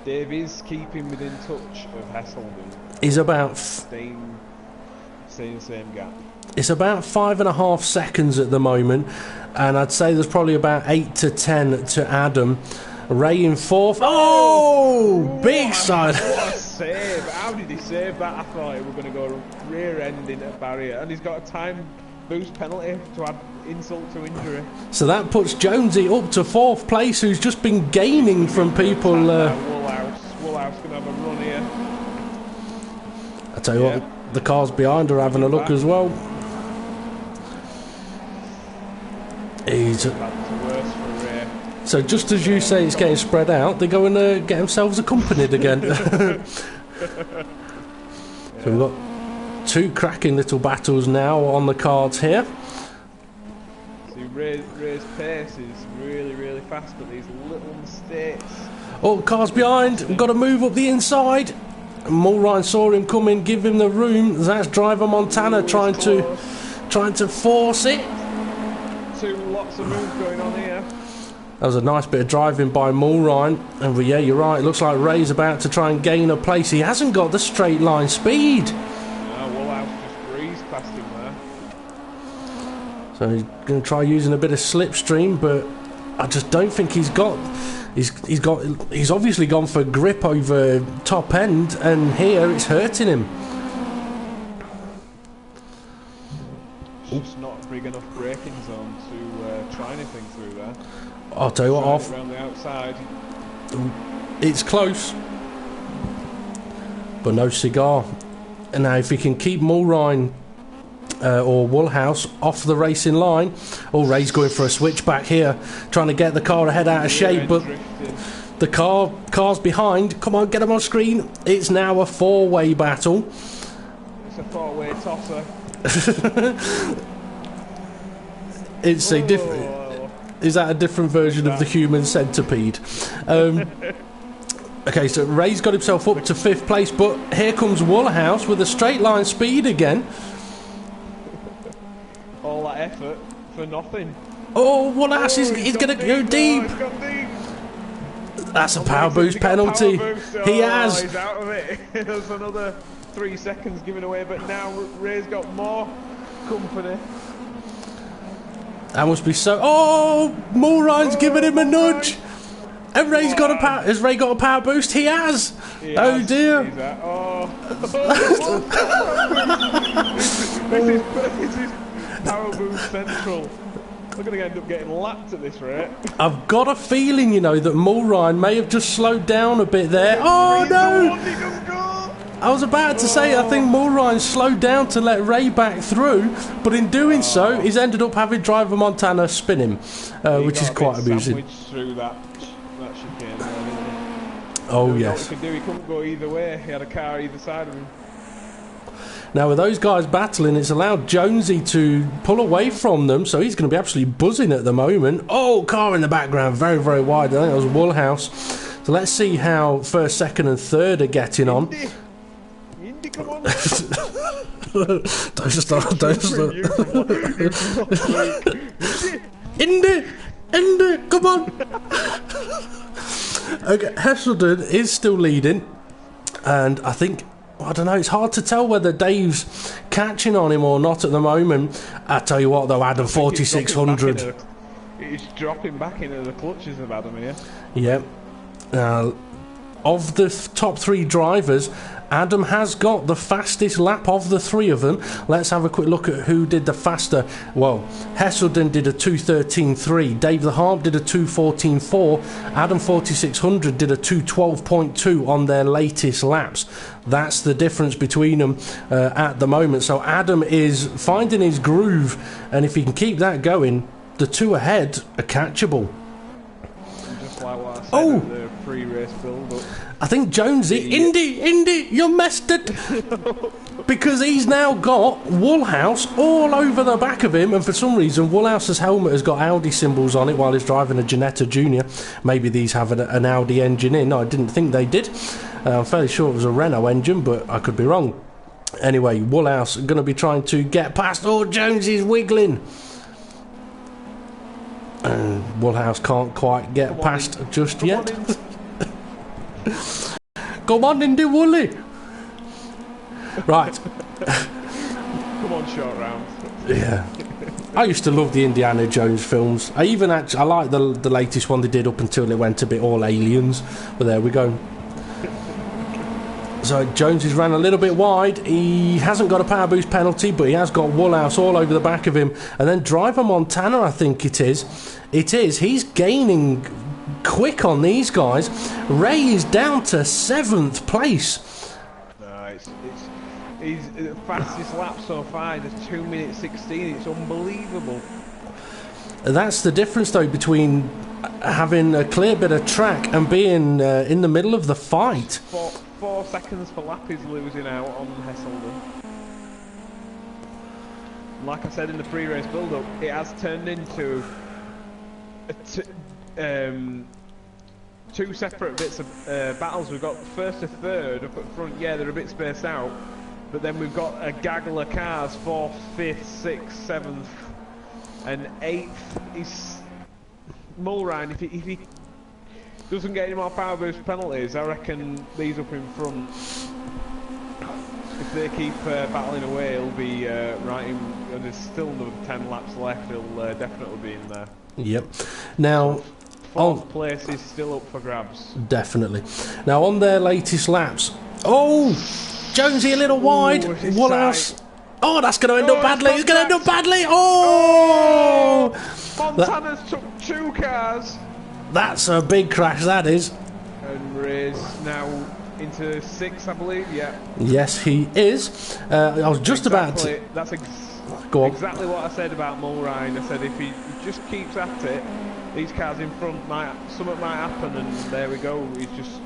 S2: Dave is keeping within touch of Hesselden.
S1: He's about...
S2: Staying the same gap.
S1: It's about 5.5 seconds at the moment, and I'd say there's probably about 8 to 10 to Adam. Ray in 4th. Oh! Big side.
S2: What a save. How did he save that? I thought he was going to go rear end into a barrier, and he's got a time boost penalty to add insult to injury.
S1: So that puts Jonesy up to 4th place, who's just been gaining from people.
S2: Woolhouse going to have a run here.
S1: I tell you what, the cars behind are having a look as well. So just as you say it's getting spread out, they go and get themselves accompanied again. So we've got 2 cracking little battles now on the cards here.
S2: See, Ray's pace is really, really fast, but these little mistakes.
S1: Oh, cars behind. We've got to move up the inside. Mulrine saw him coming, give him the room. That's driver Montana trying to force it.
S2: Lots of moves going on here.
S1: That was a nice bit of driving by Mulrine. And yeah, you're right. It looks like Ray's about to try and gain a place. He hasn't got the straight line speed.
S2: No, Woolhouse just breezed past him there.
S1: So he's going to try using a bit of slipstream, but I just don't think he's got. He's obviously gone for grip over top end, and here it's hurting him.
S2: just not a big enough braking zone to try anything through there.
S1: I'll tell you what, off.
S2: Around the outside.
S1: It's close, but no cigar. And now if he can keep Mulrine or Woolhouse off the racing line. Oh, Ray's going for a switchback here, trying to get the car ahead out of shape, but the car's behind. Come on, get him on screen. It's now a four-way battle.
S2: It's a four-way tosser.
S1: It's a different. Is that a different version of the human centipede? Okay, so Ray's got himself up to 5th place, but here comes Woolhouse with a straight line speed again.
S2: All that effort for nothing.
S1: Oh, Woolhouse is going to go deep. That's a power boost penalty. He has.
S2: He's out of it. There's another 3 seconds given away, but now Ray's got more company.
S1: That must be so. Oh, Mulrine's giving him a nudge. And Ray's got a power. Has Ray got a power boost? He has. Oh dear.
S2: This is power boost central. We're going to end up getting lapped at this rate.
S1: I've got a feeling, you know, that Mulrine may have just slowed down a bit there. Oh no! I was about to say, I think Mulrine slowed down to let Ray back through, but in doing so, he's ended up having driver Montana spin him, which is quite amusing.
S2: Through that chicane there, didn't he?
S1: Oh yes.
S2: What he could do, he couldn't go either way. He had a car either side of him.
S1: Now with those guys battling, it's allowed Jonesy to pull away from them, so he's going to be absolutely buzzing at the moment. Oh, car in the background, very, very wide. I think that was Woolhouse. So let's see how 1st, 2nd and 3rd are getting on.
S2: Indy, come on.
S1: Don't start. Indy, come on. Okay, Hesselden is still leading, and I think, I don't know, it's hard to tell whether Dave's catching on him or not at the moment. I tell you what though, Adam, 4600.
S2: He's dropping back into the clutches of Adam here.
S1: Yep. Of the top 3 drivers, Adam has got the fastest lap of the 3 of them. Let's have a quick look at who did the faster. Well, Hesselden did a 2:13.3. Dave the Harp did a 2:14.4. Adam 4600 did a 2:12.2 on their latest laps. That's the difference between them at the moment. So Adam is finding his groove, and if he can keep that going, the 2 ahead are catchable.
S2: Just like what I said at the pre-race build-up.
S1: I think Jonesy, Indy, you messed it. Because he's now got Woolhouse all over the back of him, and for some reason Woolhouse's helmet has got Audi symbols on it while he's driving a Ginetta Junior. Maybe these have an Audi engine in. I didn't think they did. I'm fairly sure it was a Renault engine, but I could be wrong. Anyway, Woolhouse going to be trying to get past. Oh, Jonesy's wiggling. Woolhouse can't quite get past just yet. Come on, Indy Wooly. Right.
S2: Come on, short round.
S1: Yeah. I used to love the Indiana Jones films. I like the latest one they did up until it went a bit all aliens. But there we go. So Jones has ran a little bit wide. He hasn't got a power boost penalty, but he has got Woolhouse all over the back of him. And then driver Montana, I think it is. He's gaining quick on these guys. Ray is down to 7th place.
S2: No, he's the fastest lap so far. It's 2 minutes 16. It's unbelievable.
S1: That's the difference, though, between having a clear bit of track and being in the middle of the fight.
S2: 4 seconds per lap is losing out on Hesselden. Like I said in the pre-race build-up, it has turned into 2 separate bits of battles. We've got 1st to 3rd up at front. Yeah, they're a bit spaced out, but then we've got a gaggle of cars, 4th, 5th, 6th, 7th, and 8th. He's Mulrine. If he doesn't get any more power boost penalties, I reckon these up in front, if they keep battling away, he'll be right in. There's still another 10 laps left. He'll definitely be in there.
S1: Yep. Now,
S2: 4th place is still up for grabs.
S1: Definitely. Now, on their latest laps. Oh! Jonesy a little wide. Woolhouse Oh, that's going to end up badly. It's going to end up badly.
S2: Oh! Montana's took 2 cars.
S1: That's a big crash, that is.
S2: And Ray's now into 6, I believe, yeah.
S1: Yes, he is. I was just about to...
S2: That's
S1: Go on.
S2: exactly what I said about Mulrine. I said if he just keeps at it, these cars in front something might happen, and there we go. He's just...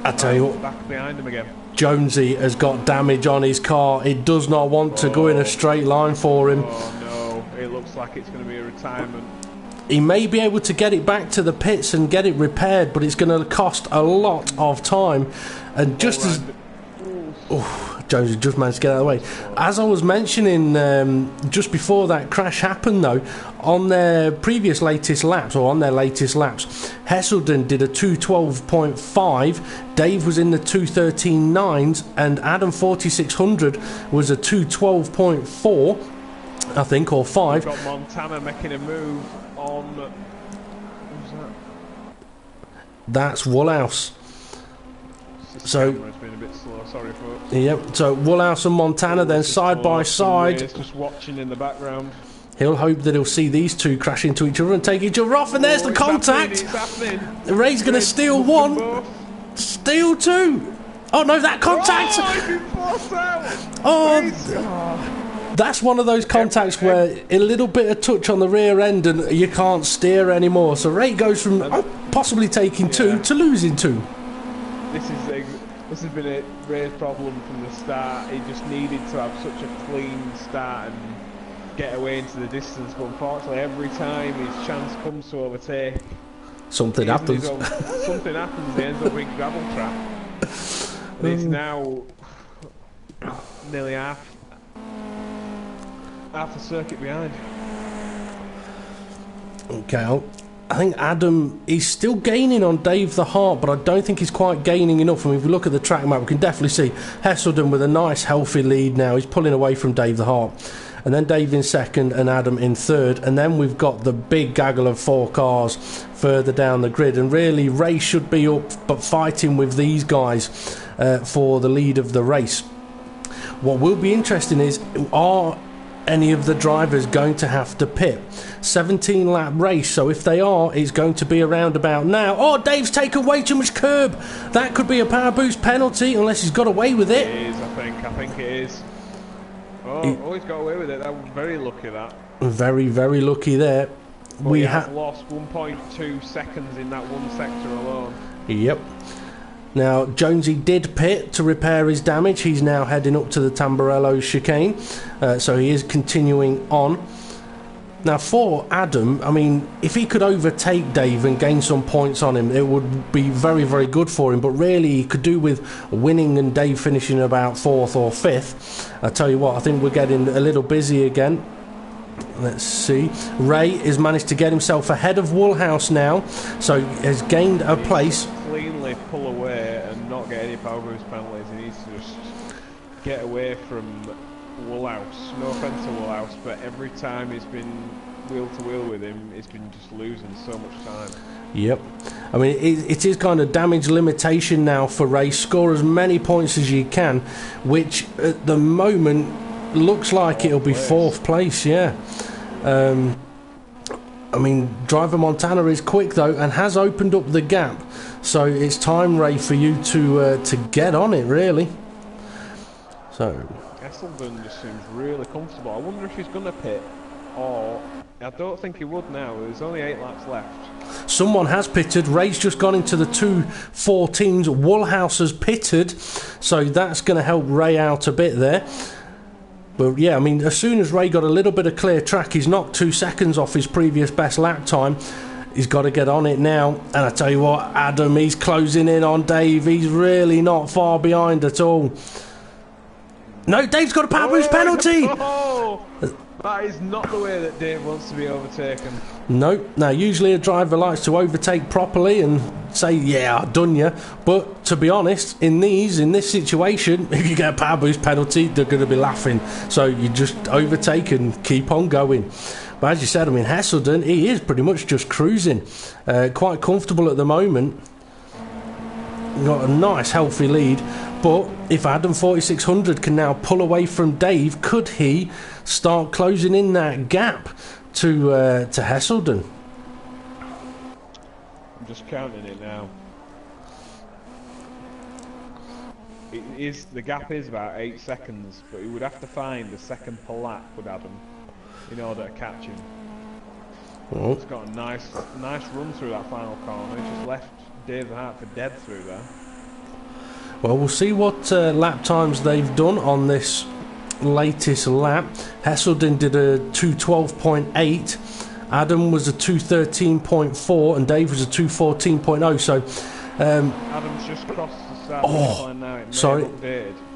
S1: I tell you what,
S2: back behind him again.
S1: Jonesy has got damage on his car. It does not want to go in a straight line for him.
S2: Oh no, it looks like it's going to be a retirement.
S1: He may be able to get it back to the pits and get it repaired, but it's going to cost a lot of time. And just as... Jonesy just managed to get out of the way. As I was mentioning just before that crash happened, though, on their latest laps, Hesselden did a 2:12.5, Dave was in the 2:13.9s, and Adam 4600 was a 2:12.4, I think, or 5.
S2: We've got Montana making a move on... Who's that?
S1: That's Woolhouse. So
S2: it's been a bit slow, sorry folks.
S1: Yep, so Woolhouse and Montana then side by side.
S2: Just watching in the background.
S1: He'll hope that he'll see these two crash into each other and take each other off, and there's the contact.
S2: It's happening.
S1: Ray's going to steal one, steal two. Oh no, that contact! Oh, that's one of those contacts where a little bit of touch on the rear end and you can't steer anymore. So Ray goes from possibly taking 2 to losing 2.
S2: This has been Ray's problem from the start. He just needed to have such a clean start and get away into the distance, but unfortunately every time his chance comes to overtake,
S1: something happens.
S2: Something happens, he ends up in gravel trap. And he's now nearly half the circuit behind.
S1: Okay, I think Adam, he's still gaining on Dave the Hart, but I don't think he's quite gaining enough. I mean, if we look at the track map, we can definitely see Hesselden with a nice healthy lead now. He's pulling away from Dave the Hart. And then Dave in second and Adam in third. And then we've got the big gaggle of 4 cars further down the grid. And really, Ray should be up, but fighting with these guys for the lead of the race. What will be interesting is, are any of the drivers going to have to pit? 17 lap race, so if they are, it's going to be around about now. Oh, Dave's taken way too much curb. That could be a power boost penalty unless he's got away with it.
S2: It is, I think it is. He's got away with it. That was very lucky, that.
S1: Very, very lucky there.
S2: But we have lost 1.2 seconds in that one sector alone.
S1: Yep. Now, Jonesy did pit to repair his damage. He's now heading up to the Tamburello chicane, so he is continuing on. Now, for Adam, I mean, if he could overtake Dave and gain some points on him, it would be very, very good for him. But really, he could do with winning and Dave finishing about 4th or 5th. I tell you what, I think we're getting a little busy again. Let's see. Ray has managed to get himself ahead of Woolhouse now, so he has gained a place.
S2: Cleanly pull away and not get any power boost penalties. He needs to just get away from Woolhouse. No offence to Woolhouse, but every time he's been wheel to wheel with him, he's been just losing so much time.
S1: Yep. I mean, it is kind of damage limitation now for Ray. Score as many points as you can, which at the moment looks like it'll be 4th place, yeah. I mean, driver Montana is quick though and has opened up the gap, so it's time, Ray, for you to get on it, really. So
S2: Hesselden just seems really comfortable. I wonder if he's going to pit, or I don't think he would now. There's only 8 laps left.
S1: Someone has pitted. Ray's just gone into the 2:14s. Woolhouse has pitted, so that's going to help Ray out a bit there. But yeah, I mean, as soon as Ray got a little bit of clear track, he's knocked 2 seconds off his previous best lap time. He's got to get on it now. And I tell you what, Adam, he's closing in on Dave. He's really not far behind at all. No, Dave's got a power boost penalty.
S2: That is not the way that Dave wants to be overtaken.
S1: No. Now, usually a driver likes to overtake properly and say, yeah, I've done you. But to be honest, in this situation, if you get a power boost penalty, they're going to be laughing. So you just overtake and keep on going. But as you said, I mean, Hesselden, he is pretty much just cruising. Quite comfortable at the moment. Got a nice healthy lead. But if Adam 4600 can now pull away from Dave, could he start closing in that gap to Hesselden?
S2: I'm just counting it now. The gap is about 8 seconds, but he would have to find a second per lap with Adam in order to catch him.
S1: Oh.
S2: He's got a nice run through that final corner. He just left Dave Hart for dead through there.
S1: Well, we'll see what lap times they've done on this latest lap. Hesselden did a 2:12.8, Adam was a 2:13.4, and Dave was a 2:14.0. So
S2: Adam's just crossed the start line now. It
S1: sorry.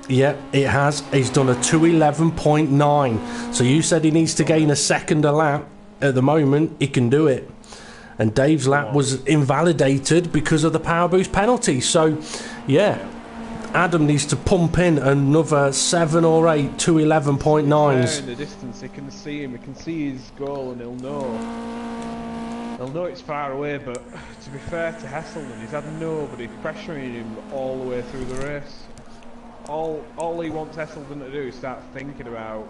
S1: Yeah, it has. He's done a 2:11.9. So you said he needs to gain a second a lap. At the moment, he can do it. And Dave's lap was invalidated because of the power boost penalty. So, yeah, Adam needs to pump in another 7 or 8 2:11.9s.
S2: In the distance, he can see him. He can see his goal, and he'll know. He'll know it's far away. But to be fair to Hesselden, he's had nobody pressuring him all the way through the race. All he wants Hesselden to do is start thinking about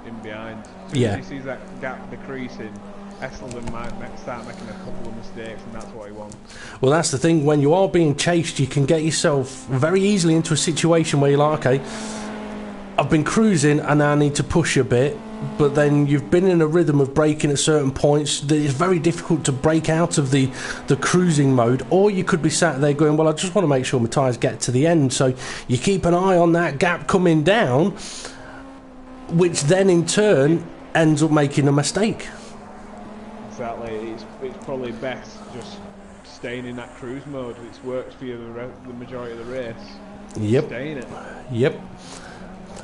S2: him behind. So
S1: yeah.
S2: He sees that gap decreasing. Hesselden might start making a couple of mistakes, and that's what he wants.
S1: Well, that's the thing. When you are being chased, you can get yourself very easily into a situation where you're like, okay, I've been cruising and now I need to push a bit, but then you've been in a rhythm of braking at certain points that it's very difficult to break out of the cruising mode. Or you could be sat there going, well, I just want to make sure my tyres get to the end. So you keep an eye on that gap coming down, which then in turn ends up making a mistake.
S2: Exactly. It's probably best just staying in that cruise mode. It's worked for you the majority of the race.
S1: Yep.
S2: Stay in it.
S1: Yep.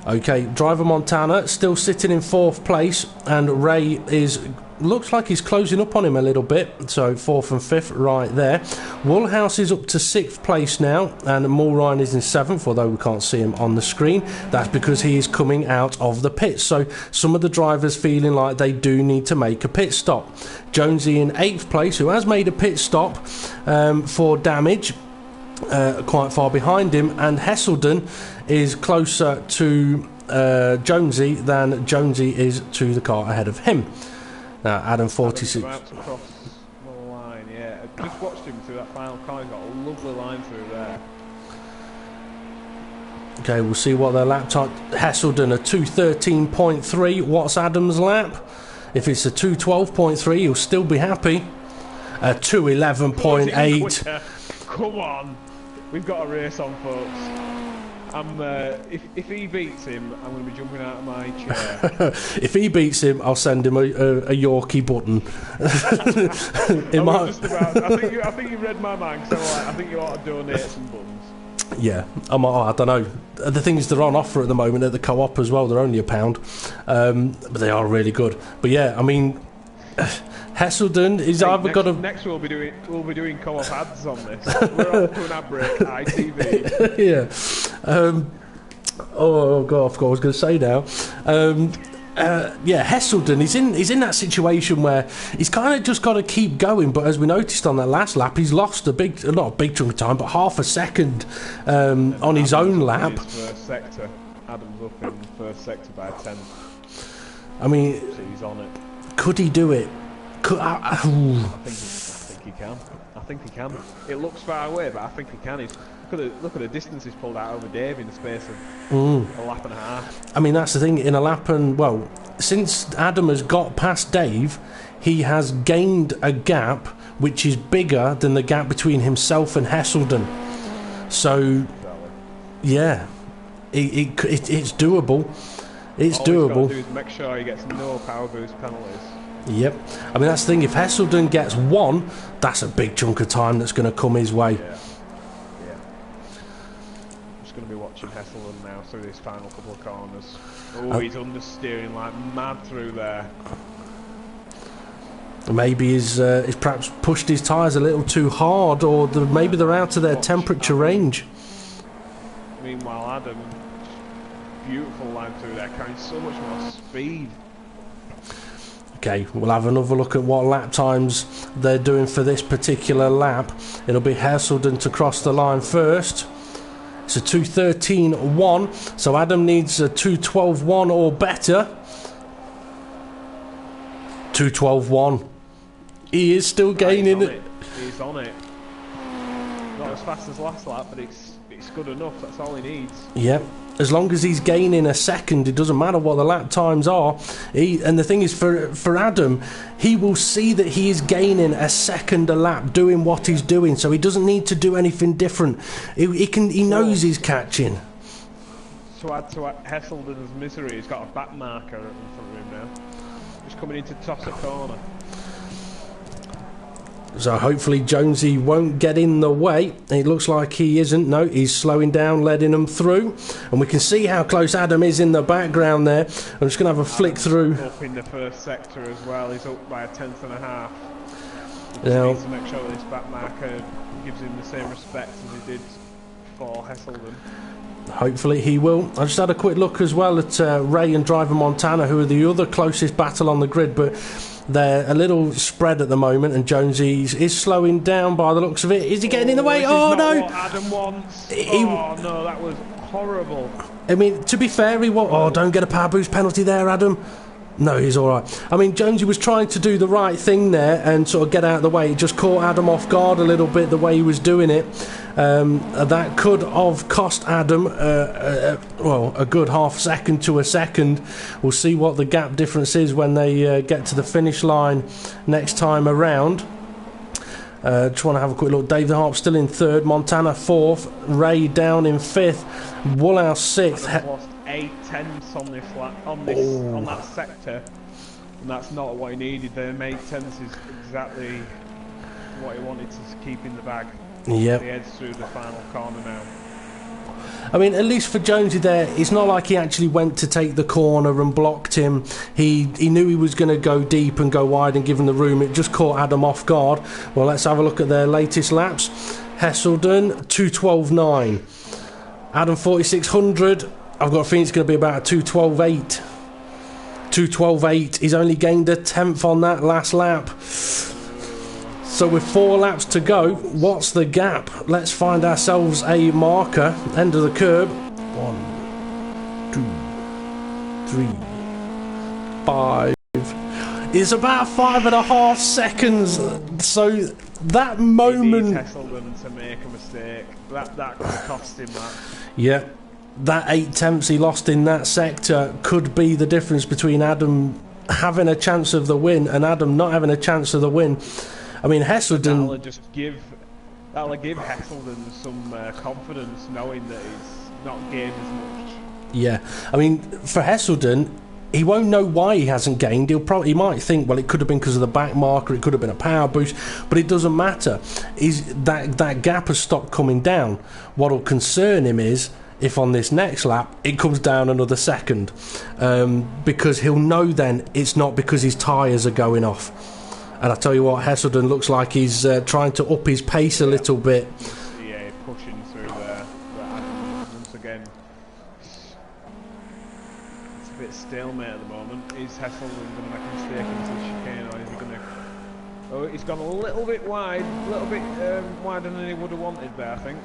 S1: Okay, Driver Montana still sitting in 4th place, and Ray looks like he's closing up on him a little bit, so 4th and 5th right there. Woolhouse is up to 6th place now, and Mulrine is in 7th, although we can't see him on the screen. That's because he is coming out of the pits, so some of the drivers feeling like they do need to make a pit stop. Jonesy in 8th place, who has made a pit stop for damage, quite far behind him, and Hesselden is closer to Jonesy than Jonesy is to the car ahead of him. Now, Adam 46.
S2: About to cross the line, yeah. I just watched him through that final car. He's got a lovely line through there.
S1: Okay, we'll see what their lap time. Hesselden a 2:13.3. What's Adam's lap? If it's a 2:12.3, he'll still be happy. A 2:11.8.
S2: Come on, we've got a race on, folks. If he beats him, I'm going to be jumping out of my chair.
S1: If he beats him, I'll send him a Yorkie button.
S2: I think you read my mind, so I think you ought to donate some buttons.
S1: Yeah, I don't know. The thing is, they're on offer at the moment at the Co-op as well. They're only £1, but they are really good. But yeah, I mean, Hesselden is either got to.
S2: Next we'll be doing co-op ads on this. We're on to an ad break. ITV.
S1: Yeah. Oh God, I forgot what I was going to say now. Yeah, Hesselden, he's in that situation where he's kind of just got to keep going. But as we noticed on that last lap, he's lost not a big chunk of time, but half a second on his own lap.
S2: First sector. Adam's up in first sector by 10.
S1: I mean,
S2: so he's on it.
S1: Could he do it?
S2: I think he can. I think he can. It looks far away, but I think he can. Look at the distance he's pulled out over Dave in the space of a lap and a half.
S1: I mean, that's the thing. In a lap since Adam has got past Dave, he has gained a gap which is bigger than the gap between himself and Hesselden. So, yeah, it's doable. It's doable.
S2: All he's got to do is make sure he gets no power boost penalties.
S1: Yep. I mean, that's the thing. If Hesselden gets 1, that's a big chunk of time that's going to come his way.
S2: Yeah. I'm just going to be watching Hesselden now through this final couple of corners. Oh, he's understeering like mad through there.
S1: Maybe he's perhaps pushed his tyres a little too hard, or maybe they're out of their temperature range.
S2: Meanwhile, Adam, beautiful line through there, carrying so much more speed.
S1: Okay, we'll have another look at what lap times they're doing for this particular lap. It'll be Hesselden to cross the line first. It's a 2:13.1, so Adam needs a 2:12.1 or better. 2:12.1. He is still gaining it.
S2: He's on it. Not as fast as last lap, but it's good enough. That's all he needs.
S1: Yep. As long as he's gaining a second, it doesn't matter what the lap times are. And the thing is, for Adam, he will see that he is gaining a second a lap doing what he's doing, so he doesn't need to do anything different. He knows he's catching.
S2: To add to Hesselden's misery, he's got a back marker in front of him now. Just coming in to toss a corner.
S1: So hopefully Jonesy won't get in the way. It looks like he isn't. No, he's slowing down, letting them through. And we can see how close Adam is in the background there. I'm just going to have a flick through.
S2: Up in the first sector as well. He's up by 1/10.5.
S1: Now,
S2: needs to make sure that this back marker gives him the same respect as he did for Hesselden.
S1: Hopefully he will. I just had a quick look as well at Ray and Driver Montana, who are the other closest battle on the grid, but they're a little spread at the moment, and Jonesy is slowing down by the looks of it. Is he getting in the way? Oh no!
S2: What Adam wants. Oh no, that was horrible.
S1: I mean, to be fair, he was. Oh, don't get a power boost penalty there, Adam. No, he's all right. I mean, Jonesy was trying to do the right thing there and sort of get out of the way. It just caught Adam off guard a little bit, the way he was doing it. That could have cost Adam, a good half second to a second. We'll see what the gap difference is when they get to the finish line next time around. Just want to have a quick look. Dave the Harp still in third, Montana fourth, Ray down in fifth, Woolhouse sixth.
S2: Lost 8/10 on this on that sector, and that's not what he needed. The 8/10 is exactly what he wanted to keep in the bag.
S1: Yep.
S2: He heads through the final corner now.
S1: I mean, at least for Jonesy there, it's not like he actually went to take the corner and blocked him. He knew he was going to go deep and go wide and give him the room. It just caught Adam off guard. Well, let's have a look at their latest laps. Hesselden, 2:12.9. Adam, 4,600. I've got a feeling it's going to be about a 2:12.8. 2:12.8. He's only gained a tenth on that last lap. So with 4 laps to go, what's the gap? Let's find ourselves a marker. End of the curb. 1, 2, 3, 5. It's about 5.5 seconds. So that moment.
S2: He needs Hesselden to make a mistake. That could cost him that.
S1: Yeah. That 8 tenths he lost in that sector could be the difference between Adam having a chance of the win and Adam not having a chance of the win. I mean, Hesselden.
S2: That'll give Hesselden some confidence, knowing that he's not gained as much.
S1: Yeah, I mean, for Hesselden, he won't know why he hasn't gained. He might think, well, it could have been because of the back marker, it could have been a power boost, but it doesn't matter. That gap has stopped coming down. What'll concern him is if on this next lap it comes down another second, because he'll know then it's not because his tyres are going off. And I tell you what, Hesselden looks like he's trying to up his pace a little bit.
S2: Yeah, pushing through there. Once again, it's a bit stalemate at the moment. Is Hesselden going to make a mistake into the chicane, or is he going to... Oh, he's gone a little bit wide, a little bit wider than he would have wanted there, I think.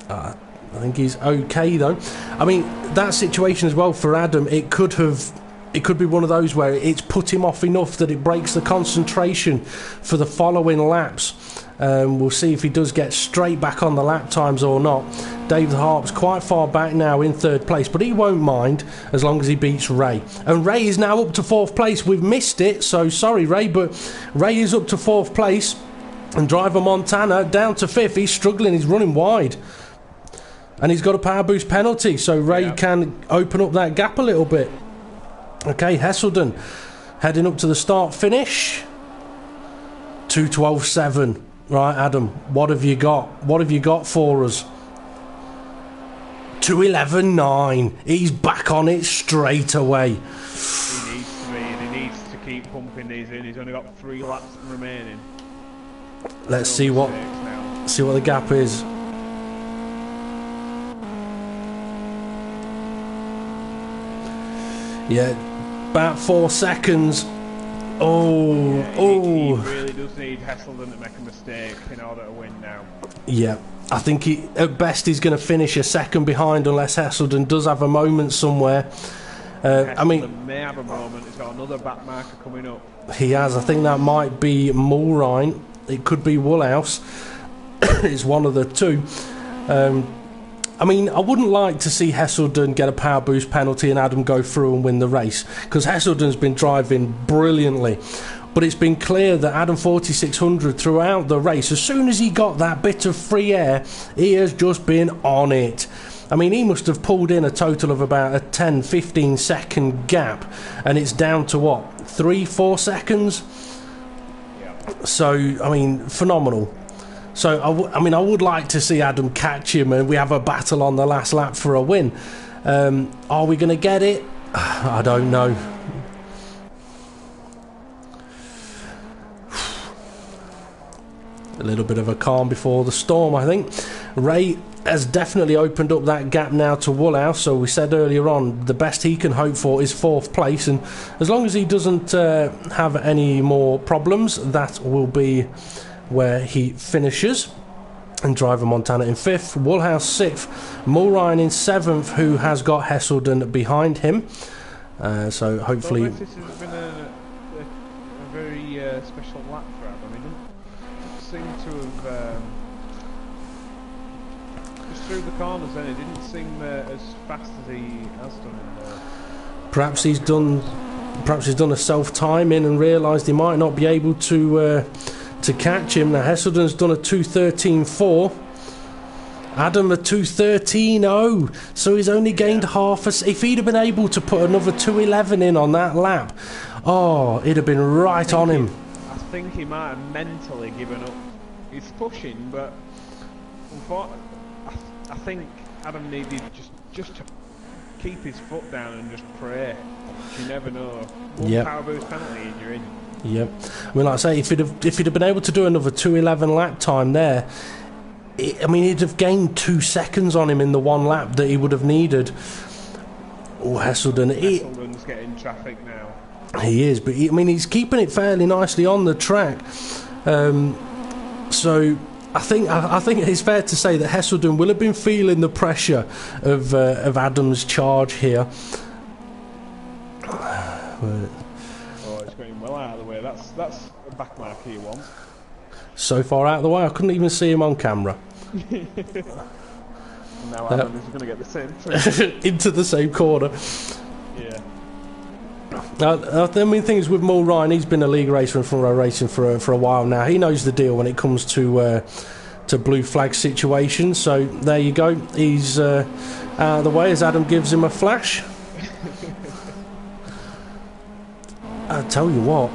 S1: I think he's okay, though. I mean, that situation as well for Adam, it could be one of those where it's put him off enough that it breaks the concentration for the following laps. We'll see if he does get straight back on the lap times or not. Dave the Harp's quite far back now in third place, but he won't mind as long as he beats Ray. And Ray is now up to fourth place. We've missed it, so sorry, Ray, but Ray is up to fourth place. And driver Montana down to fifth. He's struggling, he's running wide. And he's got a power boost penalty, so Ray can open up that gap a little bit. Okay, Hesselden heading up to the start finish. 2:12.7. Right, Adam, what have you got? What have you got for us? 2:11.9. He's back on it straight away.
S2: He needs to be, and he needs to keep pumping these in. He's only got 3 laps remaining.
S1: Let's see what the gap is. Yeah, about 4 seconds.
S2: He really does need Hesselden to make a mistake in order to win now.
S1: Yeah, I think at best he's going to finish a second behind unless Hesselden does have a moment somewhere.
S2: Hesselden may have a moment. He's got another back marker coming up.
S1: He has. I think that might be Mulrine. It could be Woolhouse. It's one of the two. I mean, I wouldn't like to see Hesselden get a power boost penalty and Adam go through and win the race, because Hesselden's been driving brilliantly. But it's been clear that Adam 4600 throughout the race, as soon as he got that bit of free air, he has just been on it. I mean, he must have pulled in a total of about a 10-15 second gap, and it's down to what, 3-4 seconds?
S2: Yeah.
S1: So, I mean, phenomenal. So, I would like to see Adam catch him and we have a battle on the last lap for a win. Are we going to get it? I don't know. A little bit of a calm before the storm, I think. Ray has definitely opened up that gap now to Woolhouse, so we said earlier on the best he can hope for is 4th place, and as long as he doesn't have any more problems, that will be where he finishes. And Driver Montana in 5th, Woolhouse 6th, Mulrine in 7th, who has got Hesselden behind him. So hopefully...
S2: Well, this has been a very special lap for him. I mean, he didn't seem to have... just through the corners then, it didn't seem as fast as he has done in the... Perhaps he's
S1: done a self-timing and realised he might not be able to catch him. Now Hesselden's done a 2:13.4, Adam a 2:13.0, so he's only gained half a... If he'd have been able to put another 2:11 in on that lap, it'd have been right on him.
S2: I think he might have mentally given up. He's pushing, but I think Adam needed just to keep his foot down and just pray. You never know. One power boost penalty and you're in.
S1: Yep. I mean, like I say, if he'd have been able to do another 2:11 lap time there, he'd have gained 2 seconds on him in the one lap that he would have needed. Oh,
S2: Hesselden's getting traffic now.
S1: He is, but he's keeping it fairly nicely on the track. So I think it's fair to say that Hesselden will have been feeling the pressure of Adam's charge here.
S2: It's going well out of the way. That's a back marker you want.
S1: So far out of the way, I couldn't even see him on camera.
S2: Now Adam is going to get the same treatment.
S1: Into the same corner.
S2: Yeah.
S1: The main thing is with Mulrine, he's been a league racer and front row racing for a while now. He knows the deal when it comes to blue flag situations. So there you go. He's out of the way as Adam gives him a flash. I tell you what,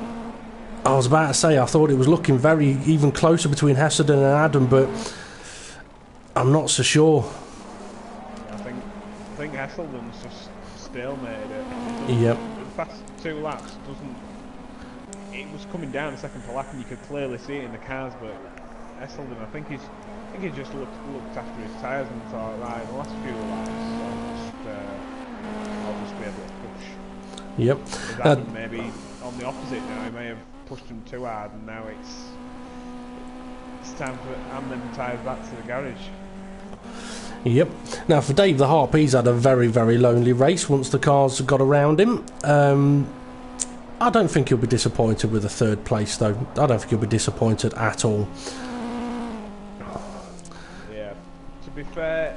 S1: I was about to say I thought it was looking very even closer between Hesselden and Adam, but I'm not so sure.
S2: I think Hesselden's just stalemated it.
S1: Yep.
S2: The past 2 laps it was coming down a second per lap and you could clearly see it in the cars, but Hesselden, I think he just looked after his tyres and thought, right, the last few laps I'll just be able to push.
S1: Yep.
S2: Adam maybe on the opposite now, he may have pushed him too hard and now it's time to hand them tyres back to the garage.
S1: Yep. Now for Dave the Harp, he's had a very, very lonely race once the cars got around him. I don't think he'll be disappointed with a 3rd place though. I don't think he'll be disappointed at all.
S2: Yeah. To be fair,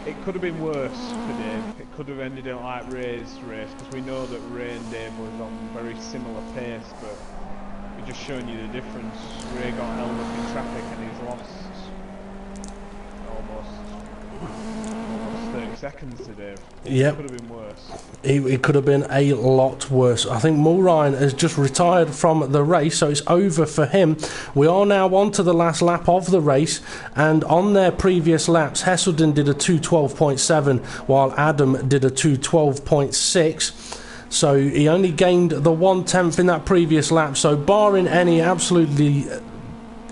S2: it could have been worse for Dave. It could have ended up like Ray's race, because we know that Ray and Dave was on very similar pace, but we're just showing you the difference. Ray got held up in traffic and he's lost almost 30 seconds to Dave.
S1: Yep.
S2: It could have been worse.
S1: It could have been a lot worse. I think Mulrine has just retired from the race, so it's over for him. We are now on to the last lap of the race, and on their previous laps, Hesselden did a 2:12.7, while Adam did a 2:12.6. So he only gained the 1/10 in that previous lap. So barring any absolutely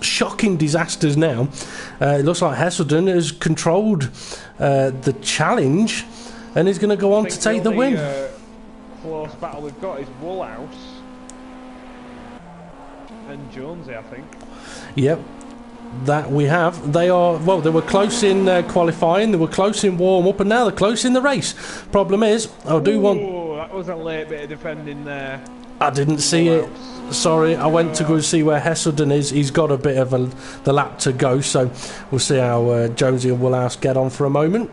S1: shocking disasters now, it looks like Hesselden has controlled the challenge and is going to go on to take the win.
S2: I close battle we've got is Woolhouse and Jonesy, I think.
S1: Yep, that we have. They are, well, they were close in qualifying, they were close in warm-up, and now they're close in the race. Problem is, I do want...
S2: that was a late bit of defending there.
S1: I didn't see it. Sorry, I went to go and see where Hesselden is. He's got a bit of the lap to go, so we'll see how Jonesy and Woolhouse get on for a moment.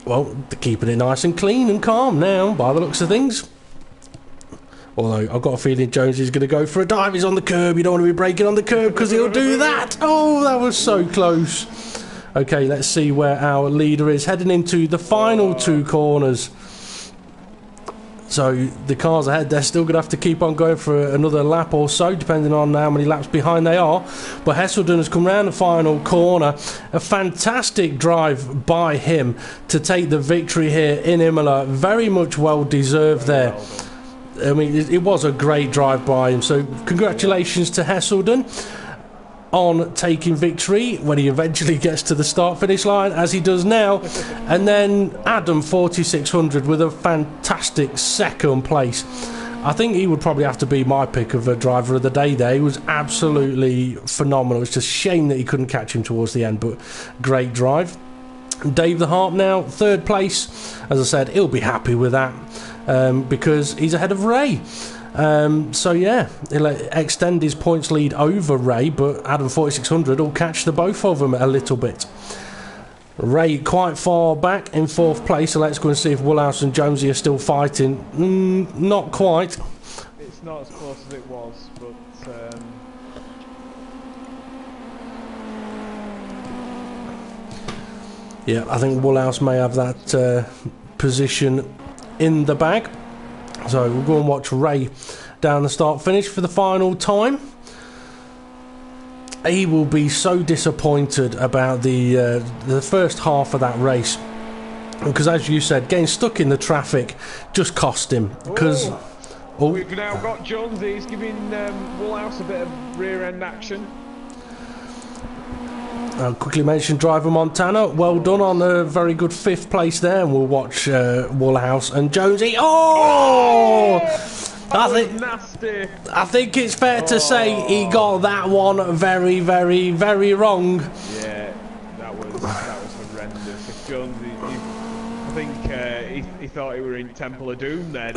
S1: Well, they're keeping it nice and clean and calm now, by the looks of things. Although, I've got a feeling Jonesy's going to go for a dive. He's on the curb. You don't want to be braking on the curb because he'll do that. Oh, that was so close. Okay, let's see where our leader is. Heading into the final two corners. So, the cars ahead, they're still going to have to keep on going for another lap or so, depending on how many laps behind they are. But Hesselden has come round the final corner. A fantastic drive by him to take the victory here in Imola. Very much well deserved there. I mean, it was a great drive by him, so congratulations to Hesselden on taking victory when he eventually gets to the start-finish line, as he does now. And then Adam 4600 with a fantastic second place. I think he would probably have to be my pick of a driver of the day there. He was absolutely phenomenal. It's just a shame that he couldn't catch him towards the end, but great drive. Dave the Harp now, third place. As I said, he'll be happy with that. Because he's ahead of Ray. So yeah, he'll extend his points lead over Ray, but Adam 4600 will catch the both of them a little bit. Ray quite far back in fourth place, so let's go and see if Woolhouse and Jonesy are still fighting. Not quite.
S2: It's not as close as it was, but...
S1: Yeah, I think Woolhouse may have that position in the bag. So we'll go and watch Ray down the start finish for the final time. He will be so disappointed about the first half of that race, because as you said, getting stuck in the traffic just cost him. Because
S2: we've now got Jonesy. He's giving Woolhouse a bit of rear end action.
S1: I'll quickly mention driver Montana. Well done on a very good fifth place there. And we'll watch Woolhouse and Jonesy. Oh!
S2: Nasty.
S1: I think it's fair to say he got that one very, very, very wrong.
S2: Yeah, that was horrendous. If Jonesy, I think he thought he were in Temple of Doom then.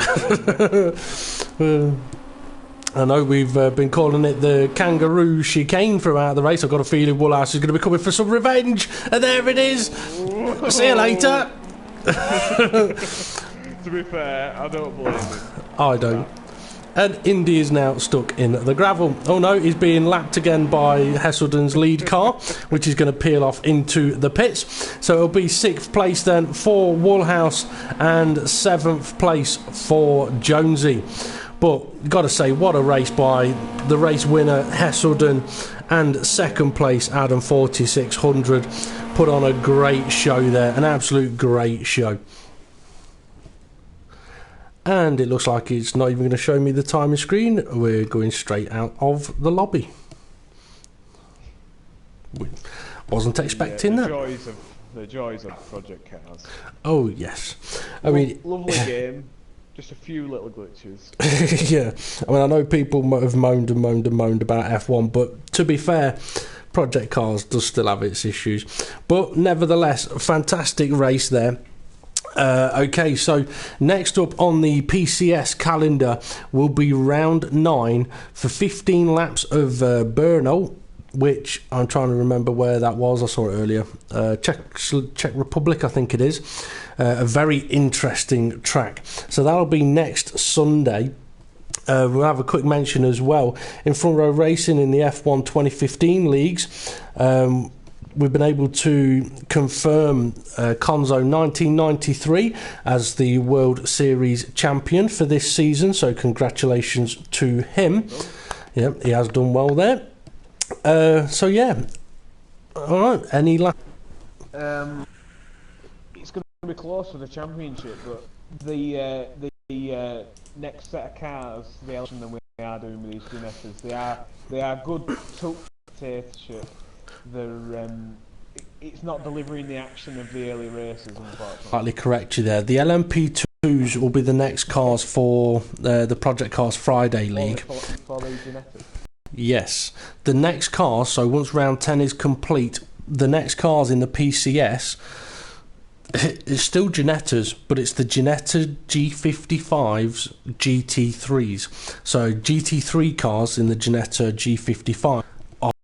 S1: I know we've been calling it the kangaroo chicane throughout the race. I've got a feeling Woolhouse is going to be coming for some revenge. And there it is. See you later.
S2: To be fair, I don't blame him.
S1: I don't. And Indy is now stuck in the gravel. Oh no, he's being lapped again by Hesselden's lead car, which is going to peel off into the pits. So it'll be sixth place then for Woolhouse and seventh place for Jonesy. But got to say, what a race by the race winner Hesselden, and second place Adam 4600. Put on a great show there, an absolute great show. And it looks like it's not even going to show me the timing screen. We're going straight out of the lobby. Wasn't expecting that.
S2: The joys of Project Cars.
S1: Oh yes, I mean,
S2: lovely game. Just a few little glitches.
S1: Yeah, I mean, I know people have moaned about F1, but to be fair, Project Cars does still have its issues. But nevertheless, a fantastic race there. Okay, so next up on the PCS calendar will be round 9 for 15 laps of Brno, which I'm trying to remember where that was. I saw it earlier. Czech Republic, I think it is. A very interesting track. So that'll be next Sunday. We'll have a quick mention as well. In front row racing in the F1 2015 leagues, we've been able to confirm Conzo 1993 as the World Series champion for this season. So congratulations to him. Yep, he has done well there. So yeah. All right. Any last?
S2: It's going to be close for the championship, but the next set of cars, the election that we are doing with these Ginestas, they are good dictatorship. They're it's not delivering the action of the early races, unfortunately.
S1: Slightly correct you there. The LMP2s will be the next cars for the Project Cars Friday League.
S2: For the Genettas.
S1: Yes. The next car, so once round 10 is complete, the next cars in the PCS, it's still Genettas, but it's the Ginetta G55s GT3s. So GT3 cars in the Ginetta G55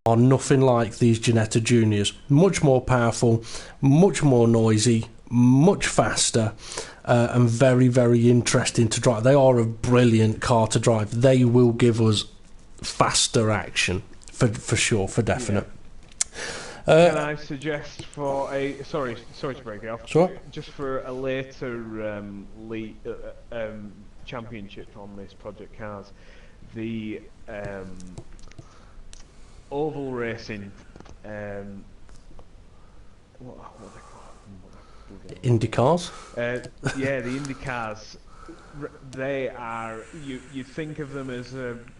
S1: are nothing like these Ginetta Juniors. Much more powerful, much more noisy, much faster, and very, very interesting to drive. They are a brilliant car to drive. They will give us faster action, for sure, for definite. Yeah.
S2: Can I suggest for a... Sorry to break it off.
S1: Sure.
S2: Just for a later championship on this Project Cars, the... oval racing, what are they called?
S1: Indy cars?
S2: Yeah, the Indy cars. They are. You think of them as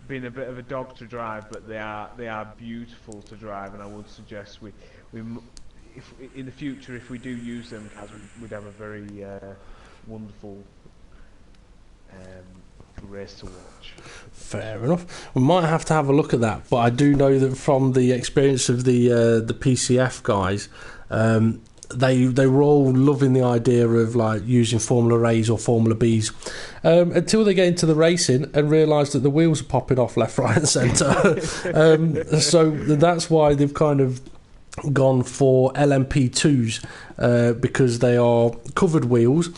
S2: being a bit of a dog to drive, but they are beautiful to drive. And I would suggest if in the future, if we do use them, we'd have a very wonderful race to watch.
S1: Fair enough. We might have to have a look at that, but I do know that from the experience of the PCF guys, they were all loving the idea of like using Formula A's or Formula B's until they get into the racing and realise that the wheels are popping off left, right, and centre. So that's why they've kind of gone for LMP2s because they are covered wheels.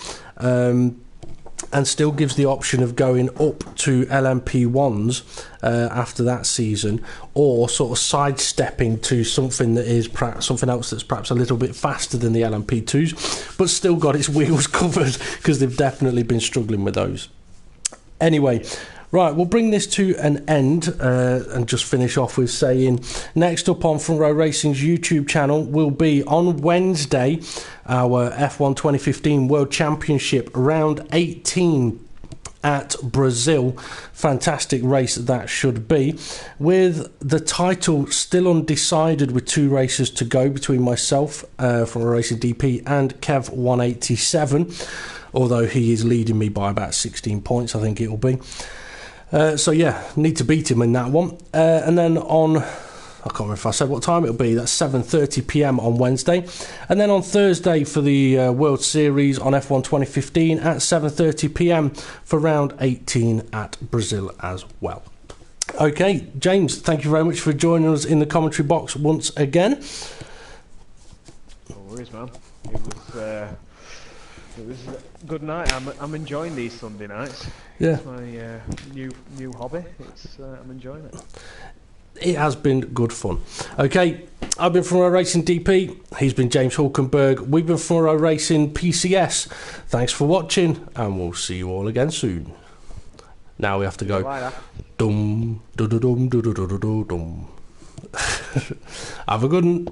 S1: And still gives the option of going up to LMP1s after that season, or sort of sidestepping to something that is perhaps something else that's perhaps a little bit faster than the LMP2s, but still got its wheels covered because they've definitely been struggling with those. Anyway, right, we'll bring this to an end and just finish off with saying next up on Front Row Racing's YouTube channel will be on Wednesday our F1 2015 World Championship round 18 at Brazil. Fantastic race that should be, with the title still undecided with 2 races to go between myself from a Racing DP and Kev 187, although he is leading me by about 16 points, I think it'll be. So yeah, need to beat him in that one. And then on, I can't remember if I said what time it'll be, that's 7:30 PM on Wednesday. And then on Thursday for the World Series on F1 2015 at 7:30 PM for round 18 at Brazil as well. Okay, James, thank you very much for joining us in the commentary box once again.
S2: No worries, man. It was a good night. I'm enjoying these Sunday nights.
S1: Yeah.
S2: It's my new hobby. I'm enjoying it.
S1: It has been good fun. Okay, I've been from a Racing DP. He's been James-Hulkenburg. We've been from a Racing PCS. Thanks for watching, and we'll see you all again soon. Now we have to go. Dum dum dum dum dum dum dum. Have a good one.